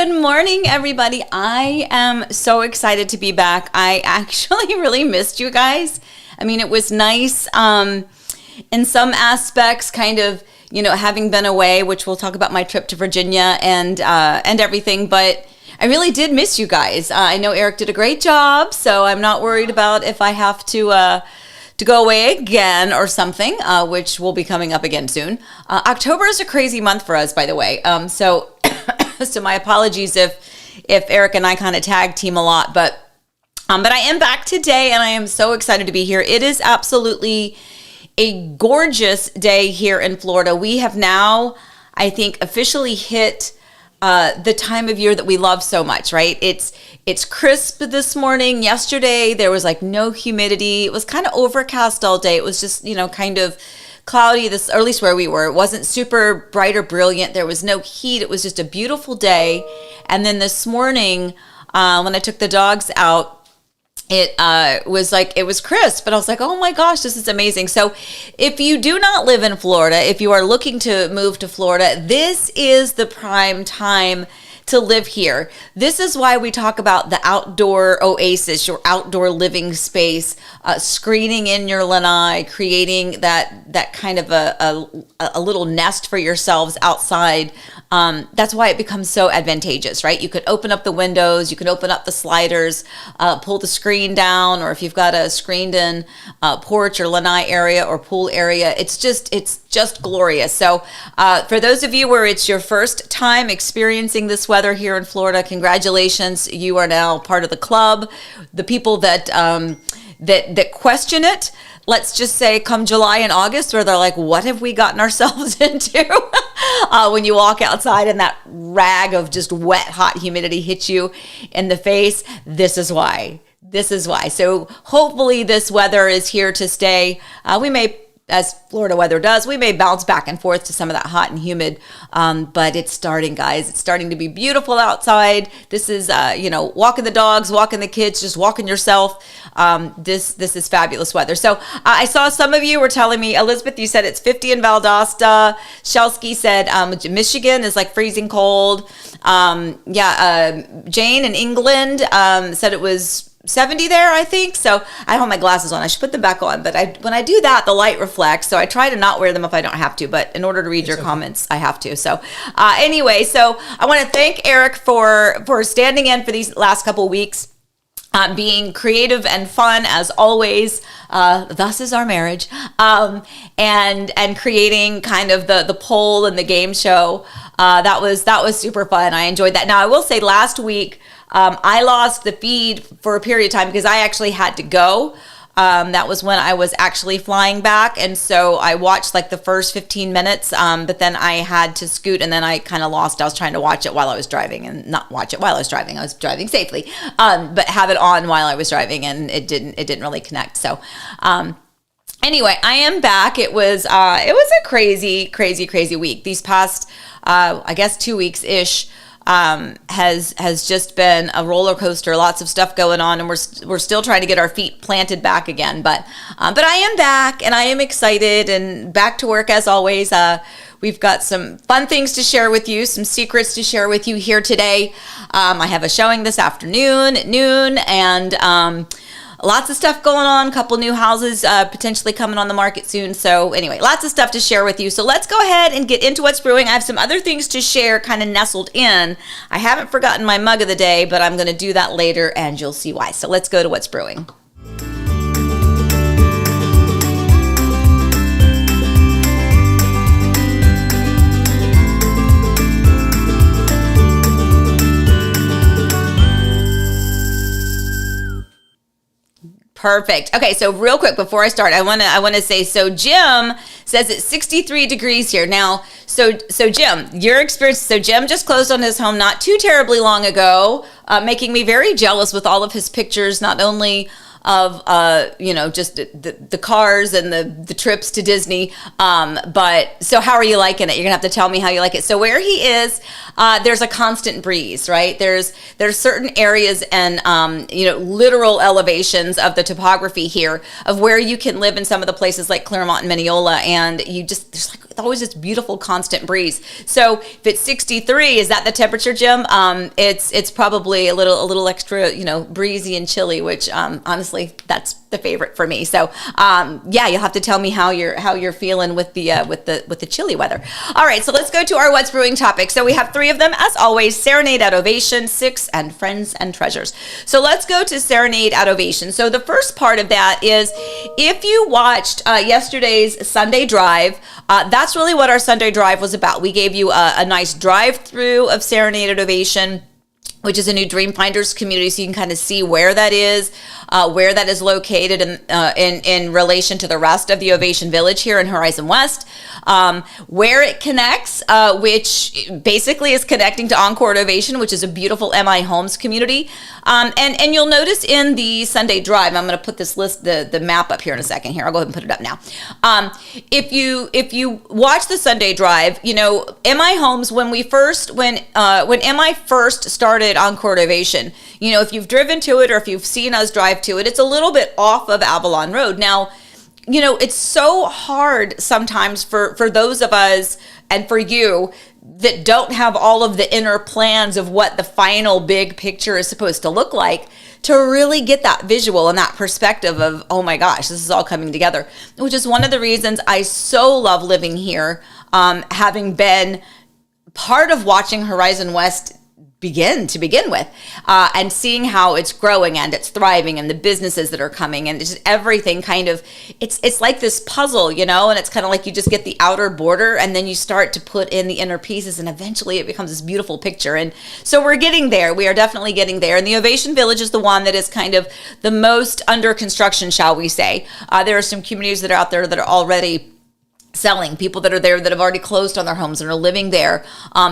Good morning, everybody. I am so excited to be back. I actually really missed you guys. I mean, it was nice in some aspects, kind of, having been away, which we'll talk about my trip to Virginia and everything, but I really did miss you guys. I know Eric did a great job, so I'm not worried about if I have to go away again or something, which will be coming up again soon. October is a crazy month for us, by the way. So my apologies if Eric and I kind of tag team a lot, but I am back today and I am so excited to be here. It is absolutely a gorgeous day here in Florida. We have now, I think, officially hit the time of year that we love so much, right? It's crisp this morning. Yesterday, there was like no humidity. It was kind of overcast all day. It was just, kind of cloudy, or at least where we were. It wasn't super bright or brilliant. There was no heat. It was just a beautiful day. And then this morning, when I took the dogs out, it was crisp, but I was like, oh my gosh, this is amazing. So if you do not live in Florida, if you are looking to move to Florida, this is the prime time to live here. This is why we talk about the outdoor oasis, your outdoor living space, screening in your lanai, creating that kind of a little nest for yourselves outside. That's why it becomes so advantageous, right? You could open up the windows, you can open up the sliders, pull the screen down, or if you've got a screened in porch or lanai area or pool area, it's just glorious. So for those of you where it's your first time experiencing this weather here in Florida, congratulations. You are now part of the club. The people that question it, let's just say come July and August, where they're like, what have we gotten ourselves into? When you walk outside and that rag of just wet, hot humidity hits you in the face, this is why. So hopefully this weather is here to stay. We may, as Florida weather does, we may bounce back and forth to some of that hot and humid, but it's starting, guys. It's starting to be beautiful outside. This is, walking the dogs, walking the kids, just walking yourself. This is fabulous weather. So I saw some of you were telling me, Elizabeth, you said it's 50 in Valdosta. Shelsky said Michigan is like freezing cold. Jane in England said it was 70 there, I think. So I have my glasses on. I should put them back on. But when I do that, the light reflects. So I try to not wear them if I don't have to. But in order to read your comments, I have to. So anyway, so I want to thank Eric for standing in for these last couple of weeks. Being creative and fun as always, thus is our marriage, and creating kind of the poll and the game show. That was super fun. I enjoyed that. Now I will say last week, I lost the feed for a period of time because I actually had to go. That was when I was actually flying back. And so I watched like the first 15 minutes, but then I had to scoot and then I kind of lost. I was trying to watch it while I was driving and not watch it while I was driving. I was driving safely, but have it on while I was driving and it didn't really connect. So, anyway, I am back. It was a crazy week. These past, I guess 2 weeks-ish, has just been a roller coaster. Lots of stuff going on, and we're still trying to get our feet planted back again. But I am back, and I am excited, and back to work as always. We've got some fun things to share with you, some secrets to share with you here today. I have a showing this afternoon at noon, and lots of stuff going on, a couple new houses potentially coming on the market soon. So anyway, lots of stuff to share with you. So let's go ahead and get into what's brewing. I have some other things to share kind of nestled in. I haven't forgotten my mug of the day, but I'm going to do that later and you'll see why. So let's go to what's brewing. Perfect. Okay, so real quick before I start, I want to say, so Jim says it's 63 degrees here now. So Jim, your experience. So Jim just closed on his home not too terribly long ago, making me very jealous with all of his pictures, not only just the cars and the trips to Disney. But so how are you liking it? You're gonna have to tell me how you like it. So where he is, there's a constant breeze, right? There's certain areas and literal elevations of the topography here of where you can live in some of the places like Claremont and Mineola, and there's like always this beautiful constant breeze. So if it's 63, is that the temperature, Jim? It's probably a little extra, breezy and chilly, which honestly, that's the favorite for me. So you'll have to tell me how you're feeling with the chilly weather. All right, so let's go to our What's Brewing topic. So we have 3 of them as always: Serenade at Ovation, 6, and Friends and Treasures. So let's go to Serenade at Ovation. So the first part of that is, if you watched yesterday's Sunday Drive, that's really what our Sunday Drive was about. We gave you a nice drive through of Serenade at Ovation, which is a new Dreamfinders community, so you can kind of see where that is located in relation to the rest of the Ovation Village here in Horizon West, where it connects, which basically is connecting to Encore at Ovation, which is a beautiful MI Homes community. And you'll notice in the Sunday Drive, I'm going to put this list, the map up here in a second. Here, I'll go ahead and put it up now. If you watch the Sunday Drive, MI Homes, when MI first started Encore at Ovation, if you've driven to it or if you've seen us drive to it, it's a little bit off of Avalon Road. Now, it's so hard sometimes for those of us and for you that don't have all of the inner plans of what the final big picture is supposed to look like, to really get that visual and that perspective of, oh my gosh, this is all coming together, which is one of the reasons I so love living here, having been part of watching Horizon West begin with, and seeing how it's growing and it's thriving and the businesses that are coming and just everything kind of, it's like this puzzle, and it's kind of like you just get the outer border and then you start to put in the inner pieces and eventually it becomes this beautiful picture. And so we're getting there. We are definitely getting there. And the Ovation Village is the one that is kind of the most under construction, shall we say. There are some communities that are out there that are already selling, people that are there that have already closed on their homes and are living there,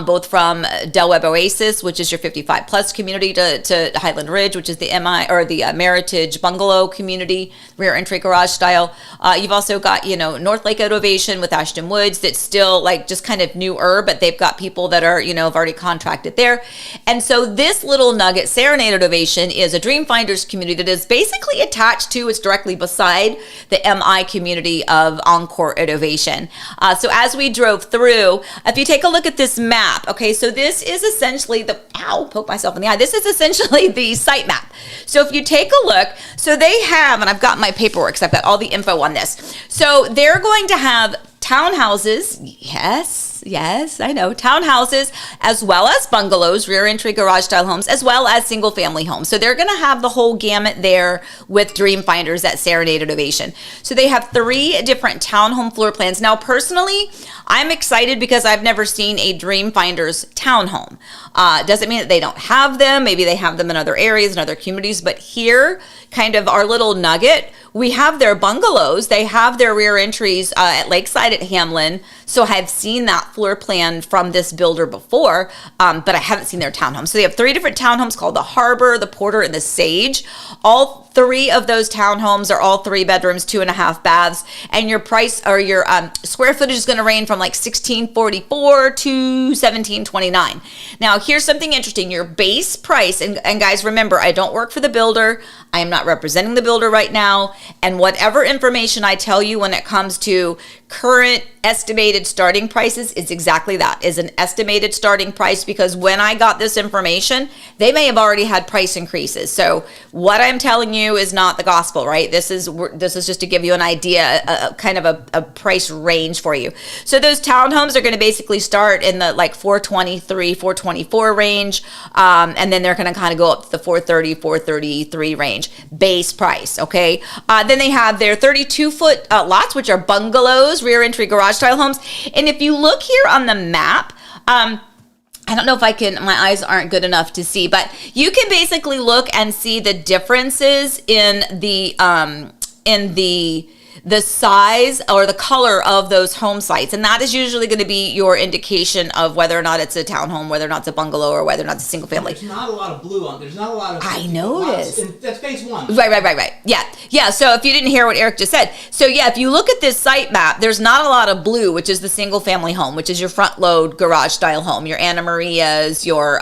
both from Del Webb Oasis, which is your 55 plus community, to Highland Ridge, which is the Meritage Bungalow community, rear entry garage style. You've also got, North Lake at Ovation with Ashton Woods, that's still like just kind of newer, but they've got people that are, have already contracted there. And so this little nugget, Serenade at Ovation, is a Dreamfinders community that is basically attached to, it's directly beside the MI community of Encore at Ovation. So as we drove through, if you take a look at this map, okay, so this is essentially poke myself in the eye. This is essentially the site map. So if you take a look, so they have, and I've got my paperwork, so I've got all the info on this. So they're going to have townhouses, yes, I know, townhouses, as well as bungalows, rear entry garage style homes, as well as single family homes. So they're going to have the whole gamut there with Dreamfinders at Serenade at Ovation. So they have 3 different townhome floor plans. Now, personally, I'm excited because I've never seen a Dreamfinders townhome. Doesn't mean that they don't have them. Maybe they have them in other areas and other communities, but here, kind of our little nugget, we have their bungalows. They have their rear entries at Lakeside at Hamlin. So I've seen that floor plan from this builder before, but I haven't seen their townhomes. So they have 3 different townhomes called the Harbor, the Porter, and the Sage. All 3 of those townhomes are all 3 bedrooms, 2.5 baths, and your price or your square footage is going to range from like 1644 to 1729. Now, here's something interesting. Your base price, and guys, remember, I don't work for the builder. I am not representing the builder right now, and whatever information I tell you when it comes to current estimated starting prices is exactly that, is an estimated starting price, because when I got this information, they may have already had price increases. So what I'm telling you is not the gospel, right? This is just to give you an idea, kind of a price range for you. So those townhomes are going to basically start in the like 423, 424 range, and then they're going to kind of go up to the 430, 433 range base price, okay? Then they have their 32-foot lots, which are bungalows, rear entry garage style homes. And if you look here on the map, I don't know if I can, my eyes aren't good enough to see, but you can basically look and see the differences in the the size or the color of those home sites. And that is usually going to be your indication of whether or not it's a townhome, whether or not it's a bungalow, or whether or not it's a single family. There's not a lot of blue on. There's not a lot of. I noticed. That's phase one. Right. Yeah. So if you didn't hear what Eric just said, so yeah, if you look at this site map, there's not a lot of blue, which is the single family home, which is your front load garage style home, your Anna Marias, your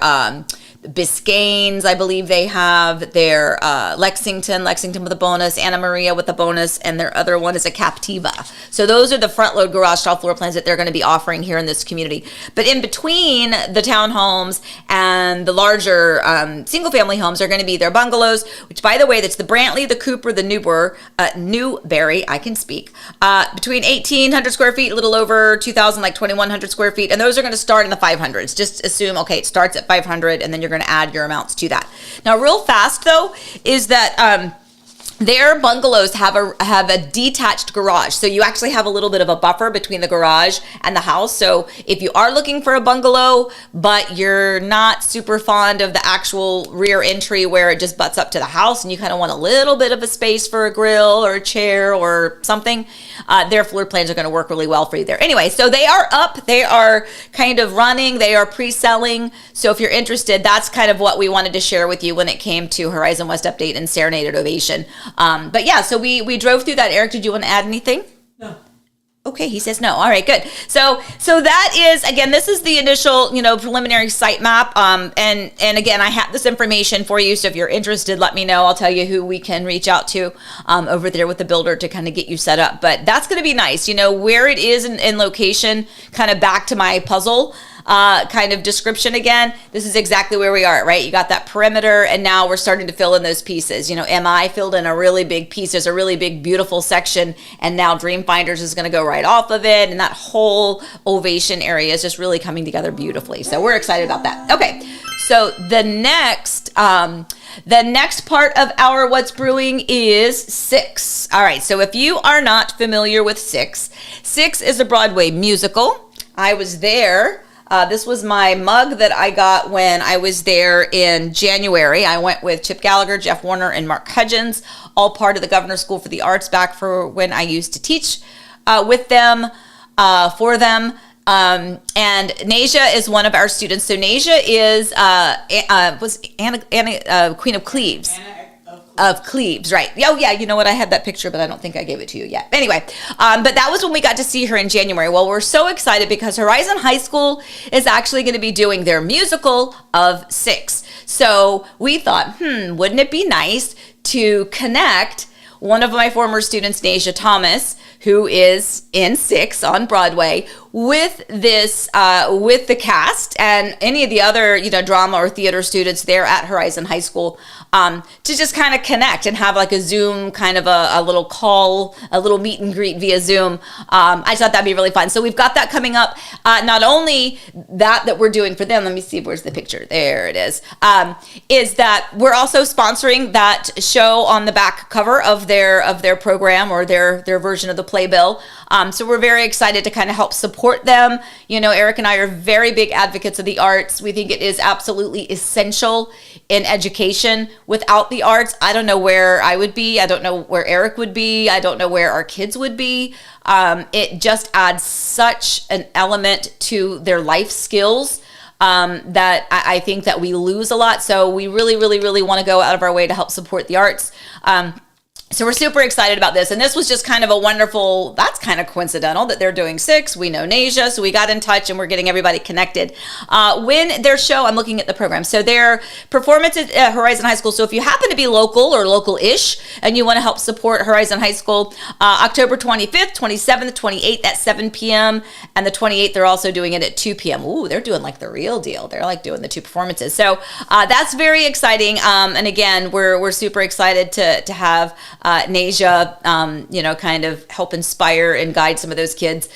Biscaynes, I believe they have their Lexington with a bonus, Anna Maria with a bonus, and their other one is a Captiva. So those are the front load garage style floor plans that they're going to be offering here in this community. But in between the townhomes and the larger single family homes are going to be their bungalows, which, by the way, that's the Brantley, the Cooper, the Newberry, I can speak, between 1,800 square feet, a little over 2,000, like 2,100 square feet, and those are going to start in the 500s. Just assume, okay, it starts at 500, and then you're going to add your amounts to that. Now, real fast though, is that their bungalows have a detached garage. So you actually have a little bit of a buffer between the garage and the house. So if you are looking for a bungalow, but you're not super fond of the actual rear entry where it just butts up to the house and you kind of want a little bit of a space for a grill or a chair or something, their floor plans are going to work really well for you there. Anyway, so they are up. They are kind of running. They are pre-selling. So if you're interested, that's kind of what we wanted to share with you when it came to Horizon West Update and Serenade Ovation. But yeah, so we drove through that. Eric, did you want to add anything? No. Okay, he says no. All right, good. So that is, again, this is the initial, preliminary site map. And again, I have this information for you. So if you're interested, let me know. I'll tell you who we can reach out to over there with the builder to kind of get you set up. But that's going to be nice. Where it is in location, kind of back to my puzzle kind of description again. This is exactly where we are, right? You got that perimeter, and now we're starting to fill in those pieces. MI filled in a really big piece. There's a really big, beautiful section, and now Dreamfinders is going to go right off of it, and that whole Ovation area is just really coming together beautifully. So we're excited about that. Okay, so the next part of our What's Brewing is Six. All right, so if you are not familiar with Six is a Broadway musical. I was there. This was my mug that I got when I was there in January. I went with Chip Gallagher, Jeff Warner, and Mark Hudgens, all part of the Governor's School for the Arts back for when I used to teach with them, for them. And Nasia is one of our students. So Nasia is was Anna Queen of Cleves. Of Cleves, right? Oh yeah, you know what? I had that picture, but I don't think I gave it to you yet. Anyway, but that was when we got to see her in January. Well, we're so excited because Horizon High School is actually going to be doing their musical of Six. So we thought, wouldn't it be nice to connect one of my former students, Nasia Thomas, who is in Six on Broadway, with this, with the cast and any of the other, drama or theater students there at Horizon High School, to just kind of connect and have like a Zoom kind of a little call, a little meet and greet via Zoom. I thought that'd be really fun. So we've got that coming up. Not only that we're doing for them, let me see, where's the picture? There it is that we're also sponsoring that show on the back cover of their program or their version of the playbill. So we're very excited to kind of help support them. Eric and I are very big advocates of the arts. We think it is absolutely essential in education. Without the arts, I don't know where I would be. I don't know where Eric would be. I don't know where our kids would be. It just adds such an element to their life skills that I think that we lose a lot. So we really, really, really want to go out of our way to help support the arts. So we're super excited about this. And this was just kind of a wonderful, that's kind of coincidental that they're doing Six. We know Nasia, so we got in touch and we're getting everybody connected. When their show, I'm looking at the program. So their performance at Horizon High School. So if you happen to be local or local-ish and you want to help support Horizon High School, October 25th, 27th, 28th at 7 p.m. And the 28th, they're also doing it at 2 p.m. Ooh, they're doing like the real deal. They're like doing the two performances. So that's very exciting. And again, we're super excited to have Nasia, kind of help inspire and guide some of those kids.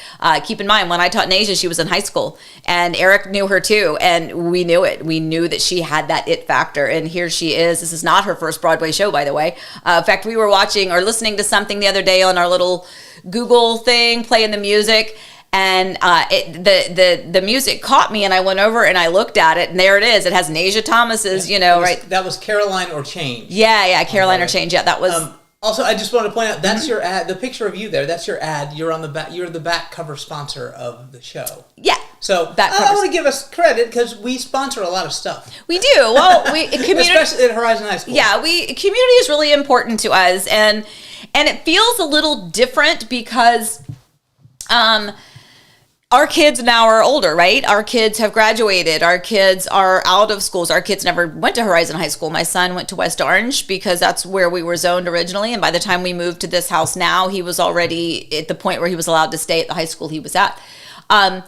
Keep in mind, when I taught Nasia, she was in high school, and Eric knew her too, and we knew it. We knew that she had that it factor, and here she is. This is not her first Broadway show, by the way. In fact, we were watching or listening to something the other day on our little Google thing, playing the music, and the music caught me, and I went over and I looked at it, and there it is. It has Nasia Thomas's, right? That was Caroline or Change. Yeah, Caroline or Change. Yeah, that was. Also, I just want to point out that's your ad. The picture of you there. That's your ad. You're on the back. You're the back cover sponsor of the show. Yeah. So I want to give us credit because we sponsor a lot of stuff. We do. Well, especially at Horizon High School. Yeah, community is really important to us, and it feels a little different because our kids now are older, right? Our kids have graduated. Our kids are out of schools. Our kids never went to Horizon High School. My son went to West Orange because that's where we were zoned originally. And by the time we moved to this house now, he was already at the point where he was allowed to stay at the high school he was at. And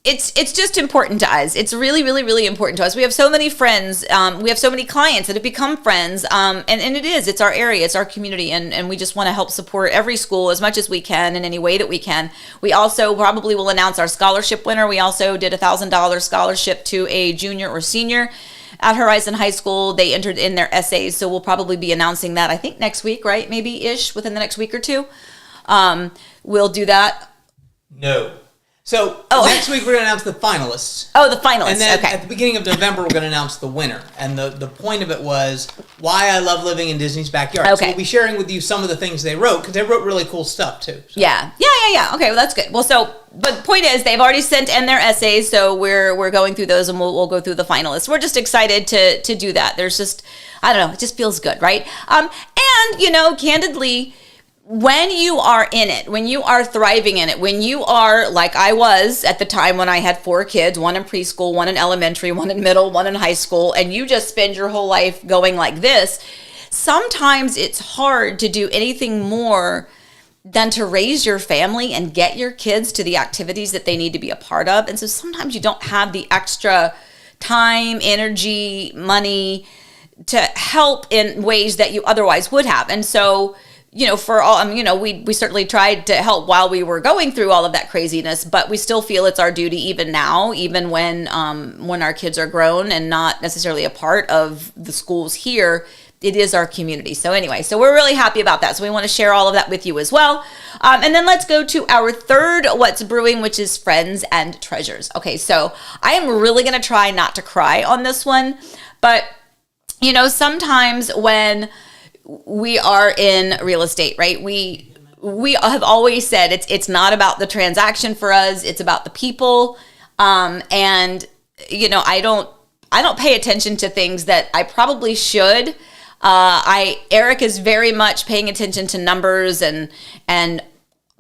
it's just important to us. It's really, really, really important to us. We have so many friends. We have so many clients that have become friends. And it's our area, it's our community. And we just want to help support every school as much as we can in any way that we can. We also probably will announce our scholarship winner. We also did $1,000 scholarship to a junior or senior at Horizon High School. They entered in their essays. So we'll probably be announcing that, I think next week, right? Maybe-ish, within the next week or two. We'll do that. No. So next week we're going to announce the finalists. Oh, the finalists. And then okay. At the beginning of November we're going to announce the winner. And the point of it was why I love living in Disney's backyard. Okay. So we'll be sharing with you some of the things they wrote because they wrote really cool stuff too. So. Yeah. Okay, well that's good. Well, but the point is they've already sent in their essays, so we're going through those and we'll go through the finalists. We're just excited to do that. There's just, I don't know, it just feels good, right? And candidly, when you are in it, when you are thriving in it, when you are like I was at the time when I had 4 kids, one in preschool, one in elementary, one in middle, one in high school, and you just spend your whole life going like this, sometimes it's hard to do anything more than to raise your family and get your kids to the activities that they need to be a part of. And so sometimes you don't have the extra time, energy, money to help in ways that you otherwise would have. And so for all, we certainly tried to help while we were going through all of that craziness, but we still feel it's our duty even now, even when our kids are grown and not necessarily a part of the schools here. It is our community. So anyway, so we're really happy about that. So we want to share all of that with you as well. And then let's go to our third What's Brewing, which is Friends and Treasures. Okay, so I am really going to try not to cry on this one, but sometimes when we are in real estate, right? We have always said it's not about the transaction for us. It's about the people. I don't pay attention to things that I probably should. Eric is very much paying attention to numbers and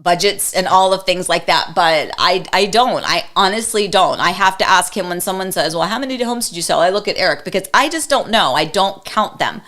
budgets and all of things like that. But I don't. I honestly don't. I have to ask him when someone says, well, how many homes did you sell? I look at Eric because I just don't know. I don't count them.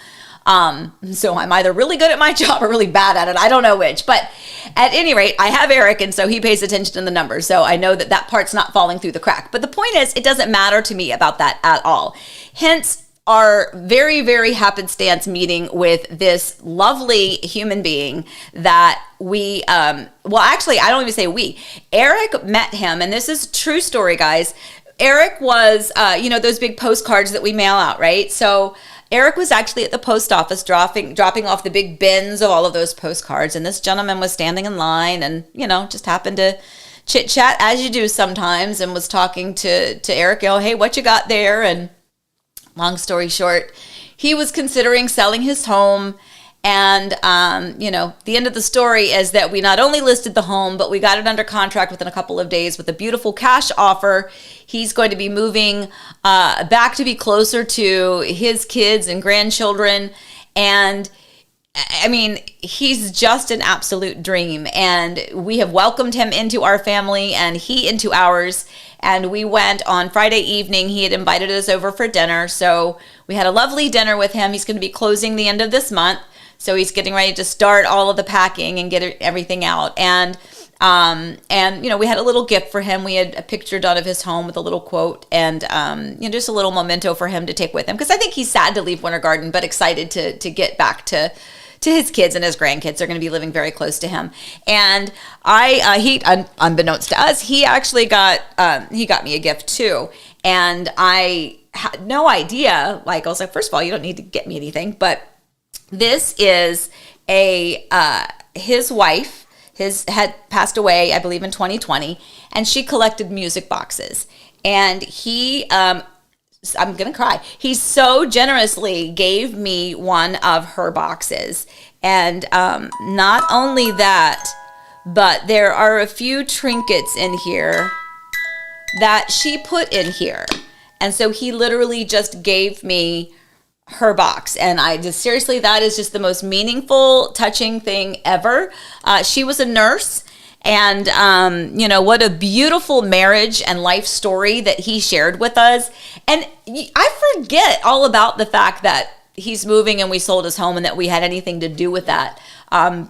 So I'm either really good at my job or really bad at it. I don't know which, but at any rate, I have Eric, and so he pays attention to the numbers. So I know that part's not falling through the crack. But the point is, it doesn't matter to me about that at all. Hence, our very, very happenstance meeting with this lovely human being that we, actually, I don't even say we. Eric met him, and this is a true story, guys. Eric was, those big postcards that we mail out, right? So Eric was actually at the post office dropping off the big bins of all of those postcards, and this gentleman was standing in line and, just happened to chit chat as you do sometimes, and was talking to Eric, hey, what you got there? And long story short, he was considering selling his home. And, the end of the story is that we not only listed the home, but we got it under contract within a couple of days with a beautiful cash offer. He's going to be moving back to be closer to his kids and grandchildren. And I mean, he's just an absolute dream. And we have welcomed him into our family and he into ours. And we went on Friday evening. He had invited us over for dinner. So we had a lovely dinner with him. He's going to be closing the end of this month. So he's getting ready to start all of the packing and get everything out. And we had a little gift for him. We had a picture done of his home with a little quote and, just a little memento for him to take with him. Because I think he's sad to leave Winter Garden, but excited to get back to his kids and his grandkids. They're going to be living very close to him. And unbeknownst to us, he actually got me a gift too. And I had no idea. I was like, first of all, you don't need to get me anything, but this is his wife had passed away, I believe in 2020, and she collected music boxes. And he I'm going to cry. He so generously gave me one of her boxes. And not only that, but there are a few trinkets in here that she put in here. And so he literally just gave me her box. And I just, seriously, that is just the most meaningful, touching thing ever. She was a nurse. And, what a beautiful marriage and life story that he shared with us. And I forget all about the fact that he's moving and we sold his home and that we had anything to do with that.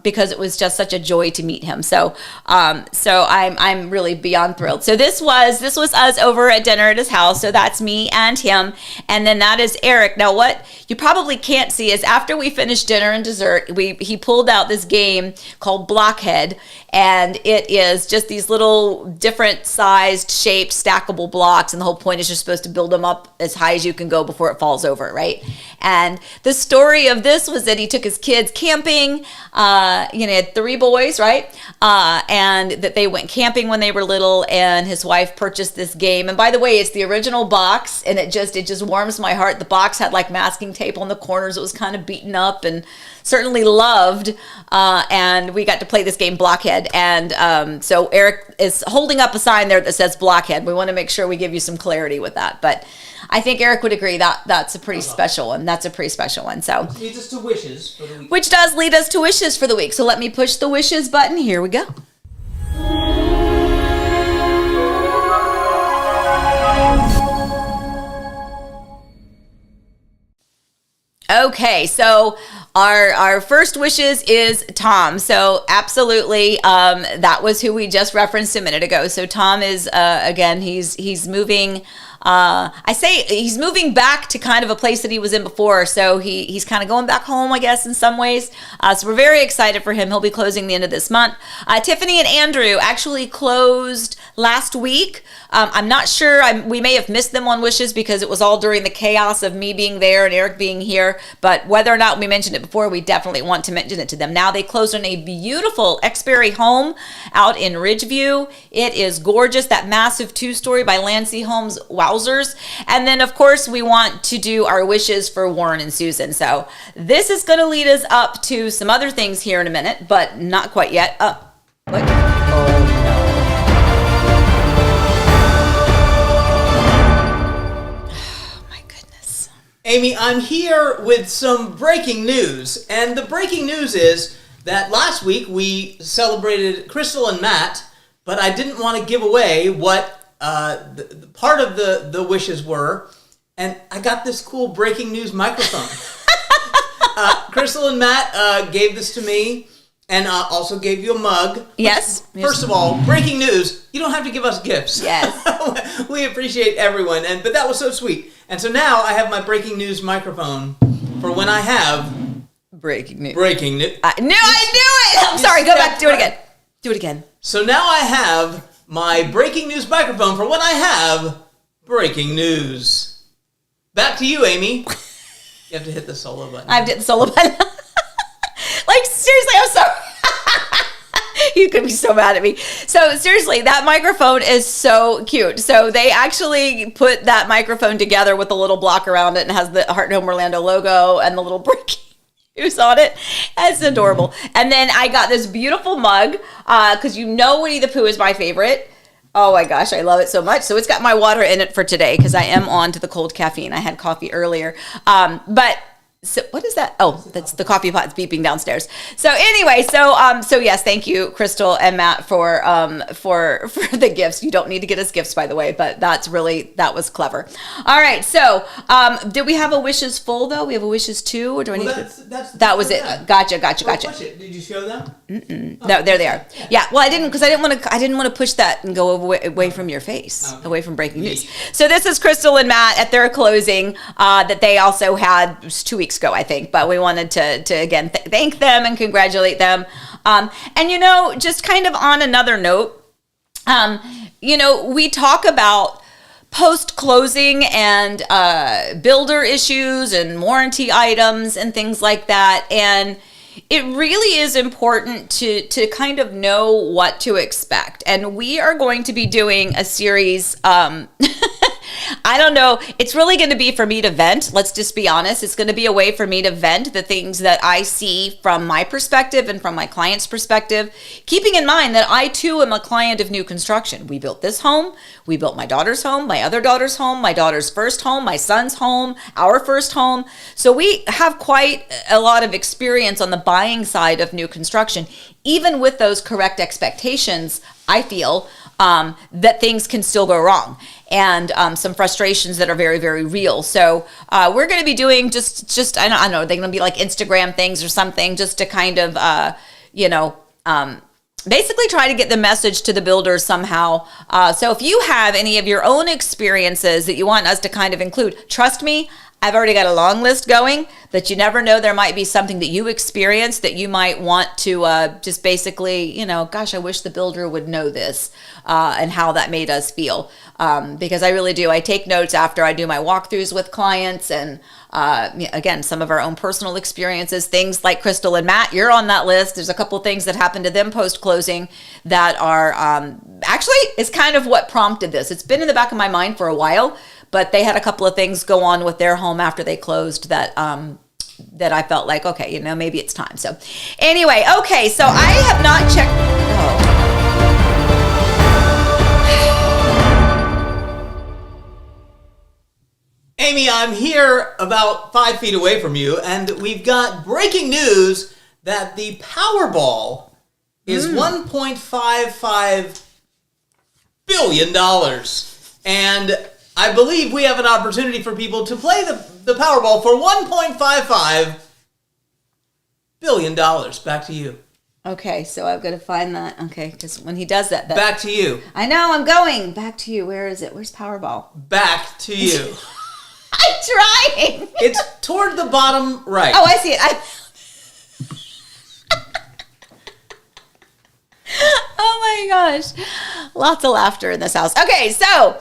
Because it was just such a joy to meet him. So I'm really beyond thrilled. So this was us over at dinner at his house. So that's me and him. And then that is Eric. Now what you probably can't see is after we finished dinner and dessert, he pulled out this game called Blockhead. And it is just these little different sized, shaped, stackable blocks. And the whole point is you're supposed to build them up as high as you can go before it falls over, right? And the story of this was that he took his kids camping. He had 3 boys, right? And that they went camping when they were little, and his wife purchased this game. And by the way, it's the original box, and it just warms my heart. The box had like masking tape on the corners. It was kind of beaten up and certainly loved. And we got to play this game, Blockhead. And so Eric is holding up a sign there that says Blockhead. We want to make sure we give you some clarity with that. But I think Eric would agree that that's a pretty special one. That's a pretty special one. So which leads us to wishes for the week. Which does lead us to wishes for the week. So let me push the wishes button. Here we go. Okay, so our first wishes is Tom. So absolutely, that was who we just referenced a minute ago. So Tom is again, he's moving. I say he's moving back to kind of a place that he was in before. So he's kind of going back home, I guess, in some ways. So we're very excited for him. He'll be closing the end of this month. Tiffany and Andrew actually closed last week. I'm not sure. We may have missed them on wishes because it was all during the chaos of me being there and Eric being here. But whether or not we mentioned it before, we definitely want to mention it to them. Now they closed on a beautiful Exberry home out in Ridgeview. It is gorgeous. That massive 2-story by Lancy Homes. Wowzers. And then, of course, we want to do our wishes for Warren and Susan. So this is going to lead us up to some other things here in a minute, but not quite yet. What? Amy, I'm here with some breaking news. And the breaking news is that last week we celebrated Crystal and Matt, but I didn't want to give away what the part of the wishes were. And I got this cool breaking news microphone. Crystal and Matt gave this to me and also gave you a mug. Yes. First of all, breaking news, you don't have to give us gifts. Yes. We appreciate everyone. But that was so sweet. And so now I have my breaking news microphone for when I have breaking news. I knew it. I'm sorry. Go back. Do it again. Do it again. So now I have my breaking news microphone for when I have breaking news. Back to you, Amy. You have to hit the solo button. I have to hit the solo button. Like, seriously, I'm sorry. You could be so mad at me. So seriously, that microphone is so cute. So they actually put that microphone together with a little block around it and has the Heart Home Orlando logo and the little breaking news on it. It's adorable. And then I got this beautiful mug because Winnie the Pooh is my favorite. Oh my gosh, I love it so much. So it's got my water in it for today because I am on to the cold caffeine. I had coffee earlier. So what is that? Oh, that's the coffee pot beeping downstairs. So anyway, so yes, thank you, Crystal and Matt, for the gifts. You don't need to get us gifts, by the way, but that was clever. All right, so did we have a wishes full though? We have a wishes 2, or do I need to? That was it. Gotcha. Push it. Did you show them? No, there they are. Yeah. Well, I didn't because I didn't want to push that and go away from your face, away from breaking news. So this is Crystal and Matt at their closing that they also had 2 weeks ago, I think, but we wanted to again thank them and congratulate them. And just kind of on another note, we talk about post-closing and builder issues and warranty items and things like that, and it really is important to kind of know what to expect. And we are going to be doing a series I don't know. It's really going to be for me to vent. Let's just be honest. It's going to be a way for me to vent the things that I see from my perspective and from my client's perspective, keeping in mind that I too am a client of new construction. We built this home. We built my daughter's home, my other daughter's home, my daughter's first home, my son's home, our first home. So we have quite a lot of experience on the buying side of new construction. Even with those correct expectations, I feel that things can still go wrong, and some frustrations that are very, very real. So we're going to be doing just I don't know, they're going to be like Instagram things or something, just to kind of, basically try to get the message to the builders somehow. So if you have any of your own experiences that you want us to kind of include, trust me, I've already got a long list going, but you never know, there might be something that you experienced that you might want to just basically, gosh, I wish the builder would know this, and how that made us feel. Because I really do. I take notes after I do my walkthroughs with clients, and again, some of our own personal experiences, things like Crystal and Matt, you're on that list. There's a couple things that happened to them post-closing that are actually is kind of what prompted this. It's been in the back of my mind for a while, but they had a couple of things go on with their home after they closed that that I felt like, okay, maybe it's time. So anyway, okay, so I have not checked. Amy, I'm here about 5 feet away from you, and we've got breaking news that the Powerball is $1.55 billion. And I believe we have an opportunity for people to play the Powerball for $1.55 billion. Back to you. Okay, so I've got to find that. Okay, because when he does that... Back to you. I know, I'm going. Back to you. Where is it? Where's Powerball? Back to you. I'm trying. It's toward the bottom right. Oh, I see it. Oh my gosh. Lots of laughter in this house. Okay, so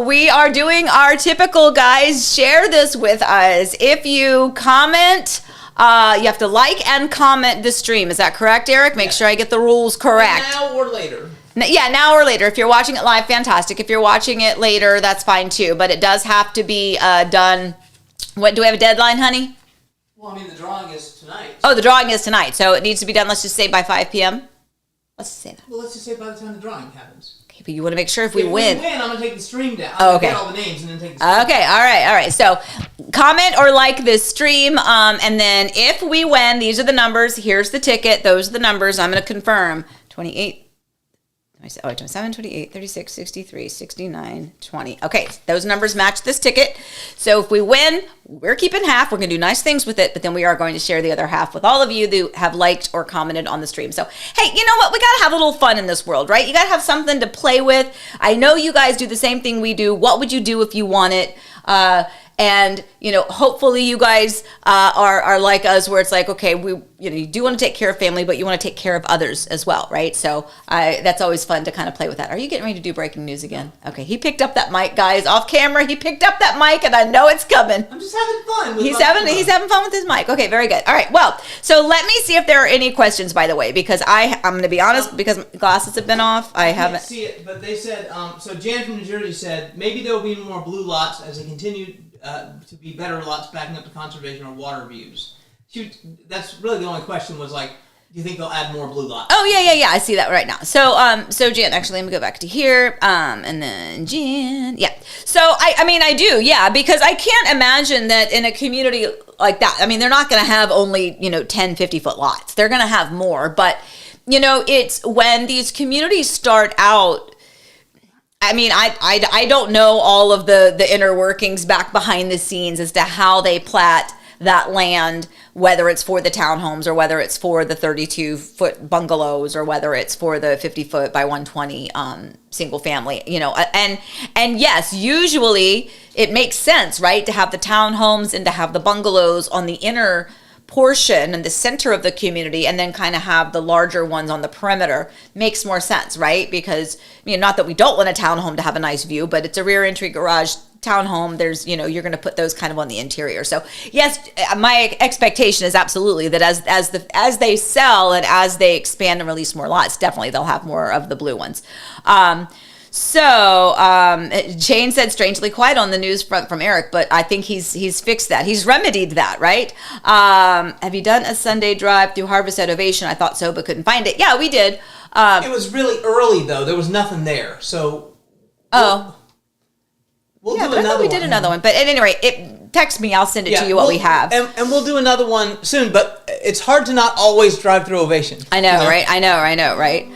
we are doing our typical, guys, share this with us. If you comment, you have to like and comment the stream. Is that correct, Eric? Make sure I get the rules correct. Now or later. Yeah, now or later. If you're watching it live, fantastic. If you're watching it later, that's fine too. But it does have to be done. What, do we have a deadline, honey? Well, I mean, the drawing is tonight. Oh, the drawing is tonight. So it needs to be done, let's just say, by 5 p.m.? Let's just say that. Well, let's just say by the time the drawing happens. Okay, but you want to make sure if we win. If we win, I'm going to take the stream down. Oh, okay. Get all the names and then take the stream Okay, all right. So comment or like this stream. And then if we win, these are the numbers. Here's the ticket. Those are the numbers. I'm going to confirm. 28. 27, 28, 36, 63, 69, 20. Okay, those numbers match this ticket. So if we win, we're keeping half. We're going to do nice things with it, but then we are going to share the other half with all of you who have liked or commented on the stream. So, hey, you know what? We got to have a little fun in this world, right? You got to have something to play with. I know you guys do the same thing we do. What would you do if you won it? And, hopefully you guys are like us, where it's like, okay, you do want to take care of family, but you want to take care of others as well, right? So that's always fun to kind of play with that. Are you getting ready to do breaking news again? Okay, he picked up that mic, guys, off camera. He picked up that mic, and I know it's coming. I'm just having fun. He's having fun with his mic. Okay, very good. All right, well, so let me see if there are any questions, by the way, because I'm going to be honest, because glasses have been off, I haven't. See it, but they said, so Jan from New Jersey said, maybe there will be more blue lots as they continue to be better lots backing up to conservation or water views. That's really the only question was like, do you think they'll add more blue lots? Oh, yeah. I see that right now. So Jan, actually, let me go back to here. And then Jan, yeah. So, I do, yeah, because I can't imagine that in a community like that, they're not going to have only, 10, 50-foot lots. They're going to have more. But, it's when these communities start out, I don't know all of the inner workings back behind the scenes as to how they plat that land, whether it's for the townhomes or whether it's for the 32-foot bungalows or whether it's for the 50-foot by 120 single family, and yes, usually it makes sense, right, to have the townhomes and to have the bungalows on the inner portion and the center of the community, and then kind of have the larger ones on the perimeter. Makes more sense, right? Because not that we don't want a townhome to have a nice view, but it's a rear entry garage townhome. There's you're going to put those kind of on the interior. So yes, my expectation is absolutely that as they sell and as they expand and release more lots, definitely they'll have more of the blue ones. So Jane said strangely quiet on the news front from Eric, but I think he's fixed that. He's remedied that, right? Have you done a Sunday drive through Harvest at Ovation? I thought so, but couldn't find it. Yeah, we did. It was really early though. There was nothing there, so we'll do but I thought we did another one. But at any rate, text me. I'll send it to you what we have, and we'll do another one soon. But it's hard to not always drive through Ovation. I know, right? I know, right?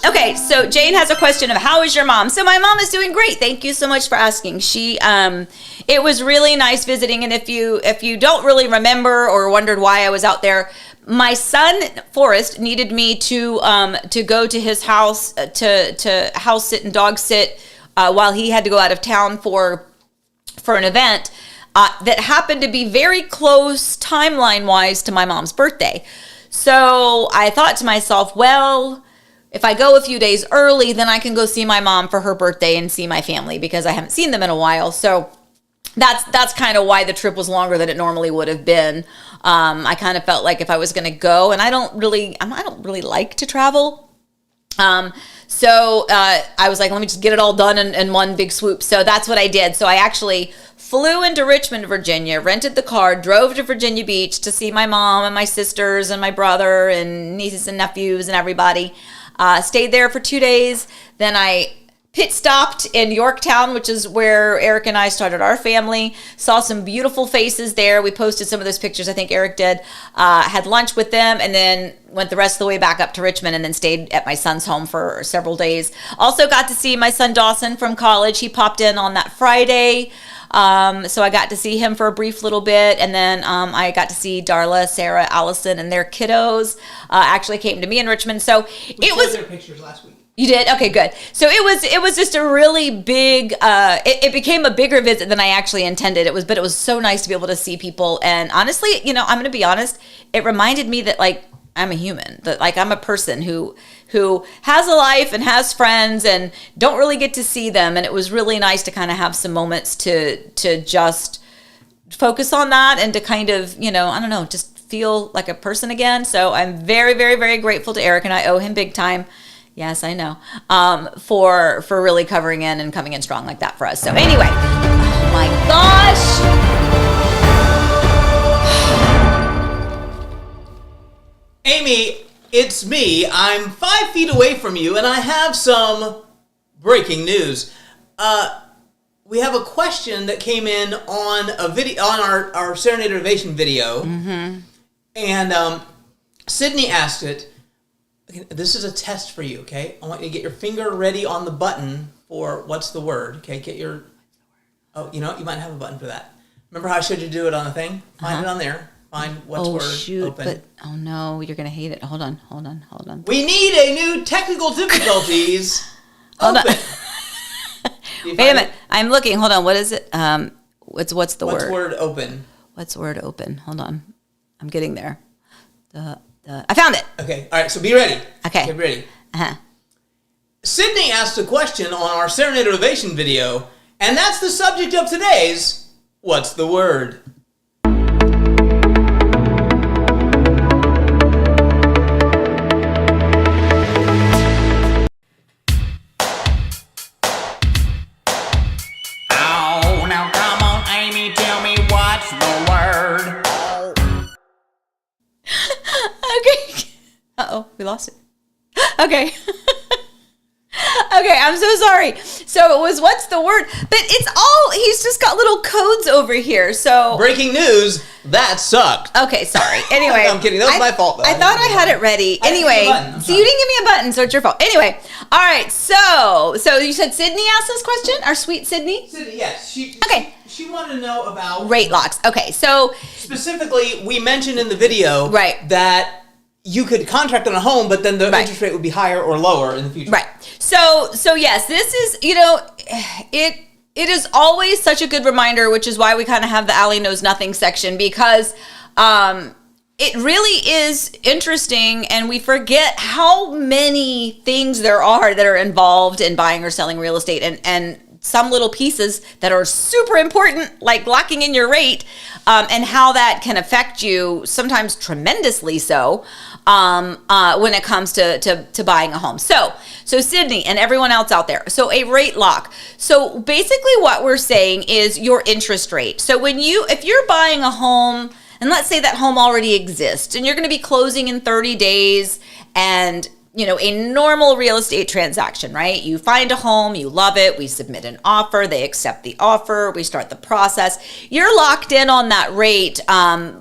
Okay, so Jane has a question of how is your mom? So my mom is doing great. Thank you so much for asking. She, it was really nice visiting. And if you don't really remember or wondered why I was out there, my son Forrest needed me to go to his house to house sit and dog sit while he had to go out of town for an event. That happened to be very close timeline-wise to my mom's birthday. So I thought to myself, well, if I go a few days early, then I can go see my mom for her birthday and see my family because I haven't seen them in a while. So that's kind of why the trip was longer than it normally would have been. I kind of felt like if I was going to go, and I don't really like to travel. So I was like, let me just get it all done in one big swoop. So that's what I did. So I actually flew into Richmond, Virginia, rented the car, drove to Virginia Beach to see my mom and my sisters and my brother and nieces and nephews and everybody. Stayed there for 2 days. Then I pit stopped in Yorktown, which is where Eric and I started our family. Saw some beautiful faces there. We posted some of those pictures. I think Eric did. Had lunch with them and then went the rest of the way back up to Richmond and then stayed at my son's home for several days. Also got to see my son Dawson from college. He popped in on that Friday. So I got to see him for a brief little bit. And then I got to see Darla, Sarah, Allison, and their kiddos actually came to me in Richmond. So we showed their pictures last week. You did? Okay, good. So it was just a really big, it became a bigger visit than I actually intended. But it was so nice to be able to see people. And honestly, I'm going to be honest, it reminded me that like, I'm a human, that like I'm a person who has a life and has friends and don't really get to see them. And it was really nice to kind of have some moments to just focus on that and to kind of, I don't know, just feel like a person again. So I'm very, very, very grateful to Eric and I owe him big time. Yes, I know. For really covering in and coming in strong like that for us. So anyway, oh my gosh. Amy, it's me. I'm 5 feet away from you, and I have some breaking news. We have a question that came in on a video on our Serenade Ovation video, and Sydney asked it. This is a test for you, okay? I want you to get your finger ready on the button for what's the word, okay? Get your... Oh, you know what? You might have a button for that. Remember how I showed you to do it on the thing? Find it on there. Find what's word open. But, oh no, you're going to hate it. Hold on. We need a new technical difficulties. Hold open. Wait a minute. I'm looking. Hold on. What is it? What's the word? What's word open? What's word open? Hold on. I'm getting there. I found it. Okay. All right. So be ready. Okay. Get ready. Sydney asked a question on our Serenade Ovation video, and that's the subject of today's What's the Word? Oh, now come on, Amy, tell me what's the word? Okay. Uh-oh, we lost it. Okay. Okay, I'm so sorry. So it was what's the word? But he's just got little codes over here. So breaking news, that sucked. Okay, sorry. Anyway. I'm kidding. That was my fault though. I thought I had it ready. Anyway, so you didn't give me a button, so it's your fault. Anyway. All right. So you said Sydney asked this question? Our sweet Sydney? Sydney, yes. She wanted to know about rate locks. Okay. So specifically, we mentioned in the video that you could contract on a home, but then the interest rate would be higher or lower in the future. Right. So yes, this is, it is always such a good reminder, which is why we kind of have the Allie Knows Nothing section, because it really is interesting, and we forget how many things there are that are involved in buying or selling real estate. And some little pieces that are super important, like locking in your rate, and how that can affect you, sometimes tremendously so, when it comes to buying a home. So Sydney and everyone else out there, so a rate lock. So basically what we're saying is your interest rate. So if you're buying a home, and let's say that home already exists, and you're going to be closing in 30 days, and a normal real estate transaction, right? You find a home, you love it, we submit an offer, they accept the offer, we start the process. You're locked in on that rate,